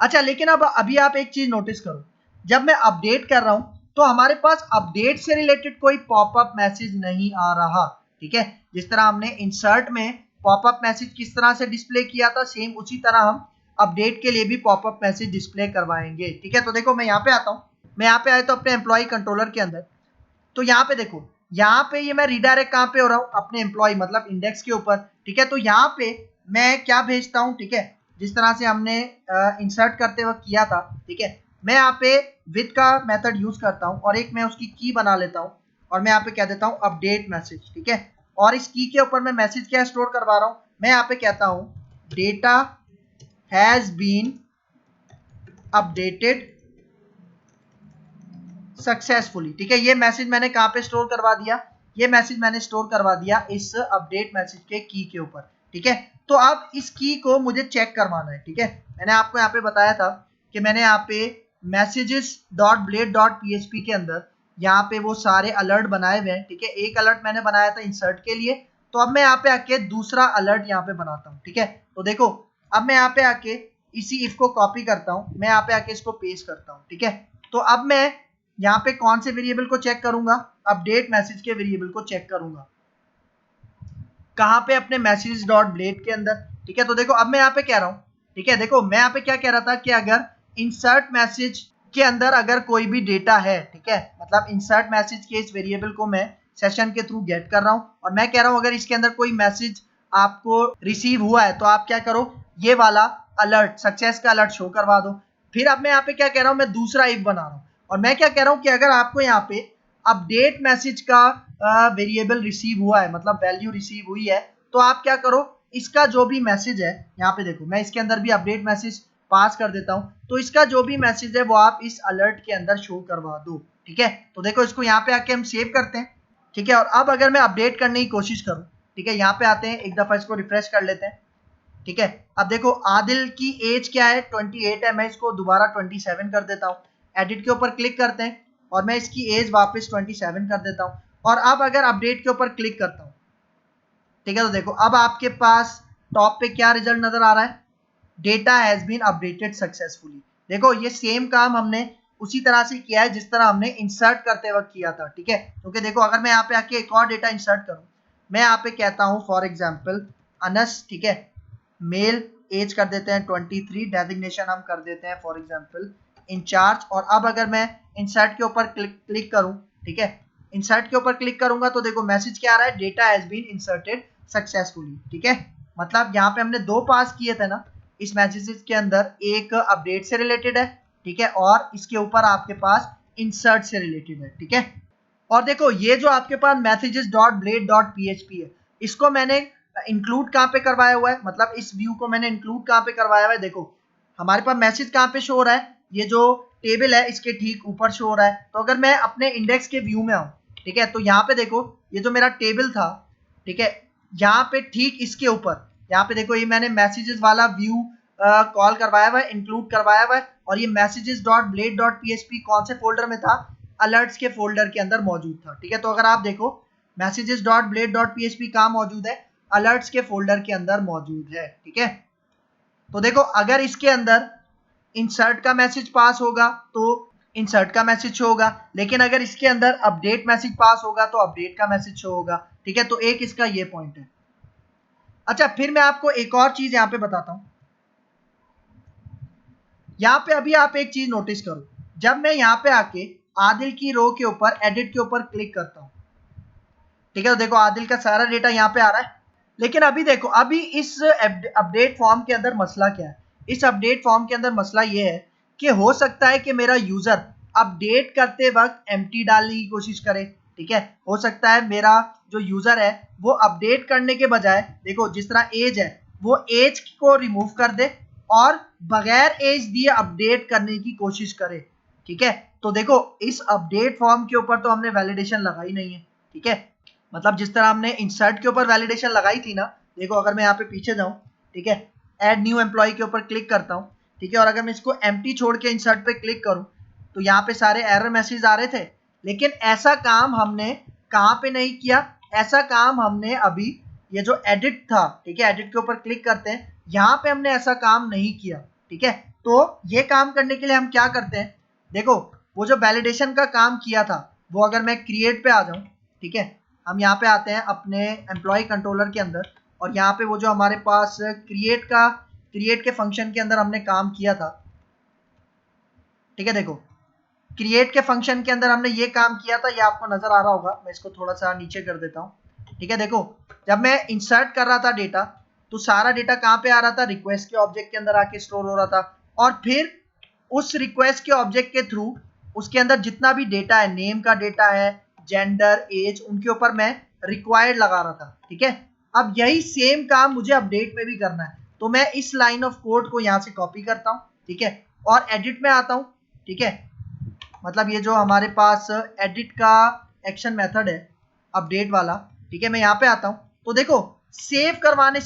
अच्छा, लेकिन अब अभी आप एक चीज नोटिस करो, जब मैं अपडेट कर रहा हूं तो हमारे पास अपडेट से रिलेटेड कोई पॉपअप मैसेज नहीं आ रहा, ठीक है। जिस तरह हमने इंसर्ट में पॉपअप मैसेज किस तरह से डिस्प्ले किया था, सेम उसी तरह हम अपडेट के लिए भी पॉपअप मैसेज डिस्प्ले करवाएंगे, ठीक है। तो देखो मैं यहाँ पे आता हूँ, मैं यहाँ पे आया तो अपने एम्प्लॉय कंट्रोलर के अंदर, तो यहाँ पे देखो, यहाँ पे ये मैं रिडायरेक्ट कहाँ पे हो रहा हूँ, अपने एम्प्लॉय मतलब इंडेक्स के ऊपर, ठीक है। तो यहाँ पे मैं क्या भेजता हूँ, ठीक है, जिस तरह से हमने इंसर्ट करते वक्त किया था, ठीक है, मैं यहाँ पे विथ का मेथड यूज करता हूँ और एक मैं उसकी की बना लेता हूँ और मैं यहाँ पे कह देता हूँ अपडेट मैसेज, ठीक है। और इस की के ऊपर मैं मैसेज क्या स्टोर करवा रहा हूँ, मैं यहाँ पे कहता हूँ data has been updated successfully, ठीक है। ये मैसेज मैंने कहाँ पे स्टोर करवा दिया, ये मैसेज मैंने स्टोर करवा दिया इस अपडेट मैसेज के की के ऊपर, ठीक है। तो अब इस की को मुझे चेक करवाना है, ठीक है। मैंने आपको यहाँ पे बताया था कि मैंने यहाँ पे messages dot blade dot PHP के अंदर यहाँ पे वो सारे अलर्ट बनाए हुए हैं, ठीक है। एक अलर्ट मैंने बनाया था इंसर्ट के लिए, तो अब मैं यहाँ पे आके दूसरा अलर्ट यहाँ पे बनाता हूँ, ठीक है। तो देखो अब मैं यहाँ पे आके इसी इफ को कॉपी करता हूँ, मैं यहाँ पे आके इसको पेस्ट करता हूँ, ठीक है। तो अब मैं यहाँ पे कौन से वेरिएबल को चेक करूंगा, अपडेट मैसेज के वेरिएबल को चेक करूंगा, कहाँ पे, अपने मैसेज डॉट ब्लेड के अंदर, ठीक है। तो देखो अब मैं यहाँ पे कह रहा हूँ, ठीक है, देखो मैं यहाँ पे क्या कह रहा था कि अगर इंसर्ट मैसेज के अंदर अगर कोई भी डेटा है, ठीक है, मतलब इंसर्ट मैसेज के इस वेरिएबल को मैं सेशन के थ्रू गेट कर रहा हूँ और मैं कह रहा हूँ अगर इसके अंदर कोई मैसेज आपको रिसीव हुआ है तो आप क्या करो, ये वाला अलर्ट सक्सेस का अलर्ट शो करवा दो। फिर अब मैं यहाँ पे क्या कह रहा हूँ, मैं दूसरा इफ बना रहा हूँ और मैं क्या कह रहा हूँ कि अगर आपको यहाँ पे अपडेट मैसेज का वेरिएबल रिसीव हुआ है, मतलब वैल्यू रिसीव हुई है, तो आप क्या करो, इसका जो भी मैसेज है, यहाँ पे देखो मैं इसके अंदर भी अपडेट मैसेज पास कर देता हूँ, तो इसका जो भी मैसेज है वो आप इस अलर्ट के अंदर शो करवा दो, ठीक है। तो देखो इसको यहाँ पे आके हम सेव करते हैं, ठीक है। और अब अगर मैं अपडेट करने की कोशिश करूँ, ठीक है, यहाँ पे आते हैं, एक दफा इसको रिफ्रेश कर लेते हैं, ठीक है। अब देखो आदिल की एज क्या है 28 है, मैं इसको दोबारा 27 कर देता हूँ, एडिट के ऊपर क्लिक करते हैं और मैं इसकी एज वापस 27 कर देता हूँ और अब अगर अपडेट के ऊपर क्लिक करता हूँ, ठीक है, तो देखो अब आपके पास टॉप पे क्या रिजल्ट नजर आ रहा है, data has been updated successfully, देखो ये सेम काम हमने उसी तरह से किया है जिस तरह हमने इंसर्ट करते वक्त किया था, ठीक है। क्योंकि देखो अगर मैं यहाँ पे आके एक और डेटा इंसर्ट करूं, मैं यहाँ पे कहता हूं फॉर एग्जाम्पल अनस, ठीक है, मेल, एज कर देते हैं 23, डेजिग्नेशन हम कर देते हैं फॉर एग्जाम्पल इंचार्ज। और अब अगर मैं इंसर्ट के ऊपर क्लिक करूं, ठीक है, इंसर्ट के ऊपर क्लिक करूंगा तो देखो मैसेज क्या आ रहा है, data has been inserted successfully, ठीक है। मतलब यहाँ पे हमने दो पास किए थे ना इस मैसेजेस के अंदर, एक अपडेट से रिलेटेड है, ठीक है, और इसके ऊपर आपके पास इंसर्ट से रिलेटेड है, ठीक है। और देखो ये जो आपके पास messages dot blade dot PHP है, इसको मैंने इंक्लूड कहाँ पे करवाया हुआ है, मतलब इस व्यू को मैंने इंक्लूड कहाँ पे करवाया हुआ है। देखो हमारे पास मैसेज कहाँ पे शो हो रहा है, ये जो टेबल है इसके ठीक ऊपर शो हो रहा है। तो अगर मैं अपने इंडेक्स के व्यू में आऊँ, ठीक है, तो यहाँ पे देखो ये जो मेरा टेबल था, ठीक है, यहाँ पे ठीक इसके ऊपर यहाँ पे देखो ये मैंने मैसेजेस वाला व्यू कॉल करवाया हुआ है, इंक्लूड करवाया हुआ है। और ये messages dot blade dot PHP कौन से फोल्डर में था, अलर्ट्स के फोल्डर के अंदर मौजूद था, ठीक है। तो अगर आप देखो messages dot blade dot PHP कहाँ मौजूद है, अलर्ट्स के फोल्डर के अंदर मौजूद है, ठीक है। तो देखो अगर इसके अंदर इंसर्ट का मैसेज पास होगा तो इंसर्ट का मैसेज शो होगा, लेकिन अगर इसके अंदर अपडेट मैसेज पास होगा तो अपडेट का मैसेज शो होगा, ठीक है। तो एक इसका ये पॉइंट है। अच्छा फिर मैं आपको एक और चीज यहाँ पे बताता हूँ। यहाँ पे अभी आप एक चीज नोटिस करो, जब मैं यहाँ पे आके आदिल की रो के ऊपर एडिट के ऊपर क्लिक करता हूँ, ठीक है, तो देखो आदिल का सारा डेटा यहाँ पे आ रहा है। लेकिन अभी देखो अभी इस अपडेट फॉर्म के अंदर मसला क्या है, इस अपडेट फॉर्म के अंदर मसला ये है कि हो सकता है कि मेरा यूजर अपडेट करते वक्त एम्प्टी डालने की कोशिश करे, ठीक है। हो सकता है मेरा जो यूजर है वो अपडेट करने के बजाय देखो जिस तरह एज है वो एज को रिमूव कर दे और बगैर एज दिए अपडेट करने की कोशिश करे, ठीक है। तो देखो इस अपडेट फॉर्म के ऊपर तो हमने वैलिडेशन लगाई नहीं है, ठीक है। मतलब जिस तरह हमने इंसर्ट के ऊपर वैलिडेशन लगाई थी ना, देखो अगर मैं यहाँ पे पीछे जाऊँ, ठीक है, ऐड न्यू एम्प्लॉय के ऊपर क्लिक करता हूँ, ठीक है, और अगर मैं इसको एम्प्टी छोड़ के इंसर्ट पे क्लिक करूँ तो यहाँ पे सारे एरर मैसेज आ रहे थे। लेकिन ऐसा काम हमने कहाँ पे नहीं किया, ऐसा काम हमने अभी ये जो एडिट था, ठीक है, एडिट के ऊपर क्लिक करते हैं, यहाँ पे हमने ऐसा काम नहीं किया, ठीक है। तो ये काम करने के लिए हम क्या करते हैं, देखो वो जो वैलिडेशन का काम किया था वो अगर मैं क्रिएट पे आ जाऊँ, ठीक है, हम यहाँ पे आते हैं अपने एम्प्लॉय कंट्रोलर के अंदर और यहाँ पे वो जो हमारे पास क्रिएट के फंक्शन के अंदर हमने काम किया था, ठीक है। देखो क्रिएट के फंक्शन के अंदर हमने ये काम किया था, ये आपको नजर आ रहा होगा, मैं इसको थोड़ा सा नीचे कर देता हूँ, ठीक है। देखो जब मैं इंसर्ट कर रहा था डेटा तो सारा डेटा कहाँ पे आ रहा था, रिक्वेस्ट के ऑब्जेक्ट के अंदर आके स्टोर हो रहा था। और फिर उस रिक्वेस्ट के ऑब्जेक्ट के थ्रू उसके अंदर जितना भी डेटा है, नेम का डेटा है, जेंडर, एज, उनके ऊपर मैं रिक्वायर्ड लगा रहा था, ठीक है। अब यही सेम काम मुझे अपडेट में भी करना है, तो मैं इस लाइन ऑफ कोड को यहाँ से कॉपी करता हूँ, ठीक है, और एडिट में आता हूँ, ठीक है। मतलब ये जो हमारे पास एडिट का एक्शन मेथड है अपडेट वाला, ठीक है, मैं यहाँ पे आता हूँ तो देखो सेव करवाने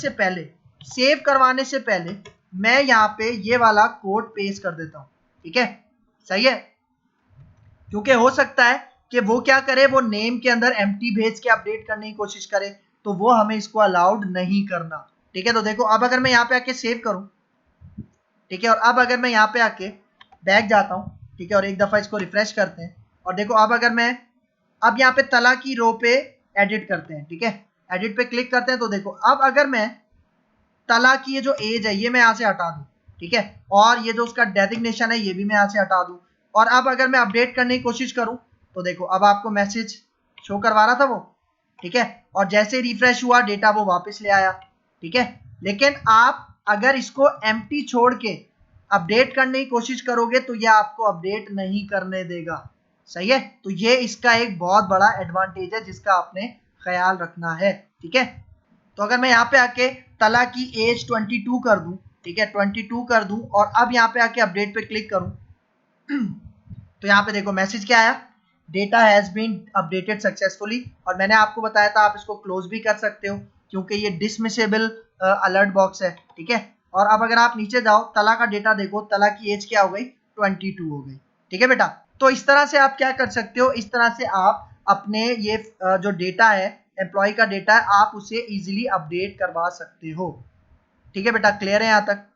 से पहले मैं यहाँ पे ये वाला कोड पेस्ट कर देता हूँ, ठीक है, सही है। क्योंकि हो सकता है कि वो क्या करे, वो नेम के अंदर एम्प्टी भेज के अपडेट करने की कोशिश करे, तो वो हमें इसको अलाउड नहीं करना, ठीक है। तो देखो अब अगर मैं यहाँ पे आके सेव करूँ, ठीक है, और अब अगर मैं यहाँ पे आके बैक जाता हूँ, ठीक है, और एक दफा इसको रिफ्रेश करते हैं और देखो अब अगर मैं अब यहाँ पे तला की रो पे एडिट करते हैं, ठीक है, एडिट पे क्लिक करते हैं तो देखो अब अगर मैं तला की ये जो एज है ये मैं यहाँ से हटा दूं, ठीक है, और ये जो उसका डेजिग्नेशन है ये भी मैं यहाँ से हटा दूं, और अब अगर मैं अपडेट करने की कोशिश करूं तो देखो अब आपको मैसेज शो करवा रहा था वो, ठीक है, और जैसे रिफ्रेश हुआ डेटा वो वापस ले आया, ठीक है। लेकिन आप अगर इसको एम्प्टी छोड़ के अपडेट करने की कोशिश करोगे तो यह आपको अपडेट नहीं करने देगा, सही है। तो ये इसका एक बहुत बड़ा एडवांटेज है जिसका आपने ख्याल रखना है, ठीक है। तो अगर मैं यहाँ पे आके तला की एज 22 कर दूं, ठीक है, 22 कर दूं और अब यहाँ पे आके अपडेट पे क्लिक करूं तो यहाँ पे देखो मैसेज क्या आया, data has been updated successfully. और मैंने आपको बताया था आप इसको क्लोज भी कर सकते हो क्योंकि ये डिसमिसेबल अलर्ट बॉक्स है, ठीक है। और अब अगर आप नीचे जाओ तला का डेटा देखो, तला की एज क्या हो गई, 22 हो गई, ठीक है बेटा। तो इस तरह से आप क्या कर सकते हो, इस तरह से आप अपने ये जो डेटा है एम्प्लॉय का डेटा है आप उसे इजीली अपडेट करवा सकते हो, ठीक है बेटा। क्लियर है यहाँ तक?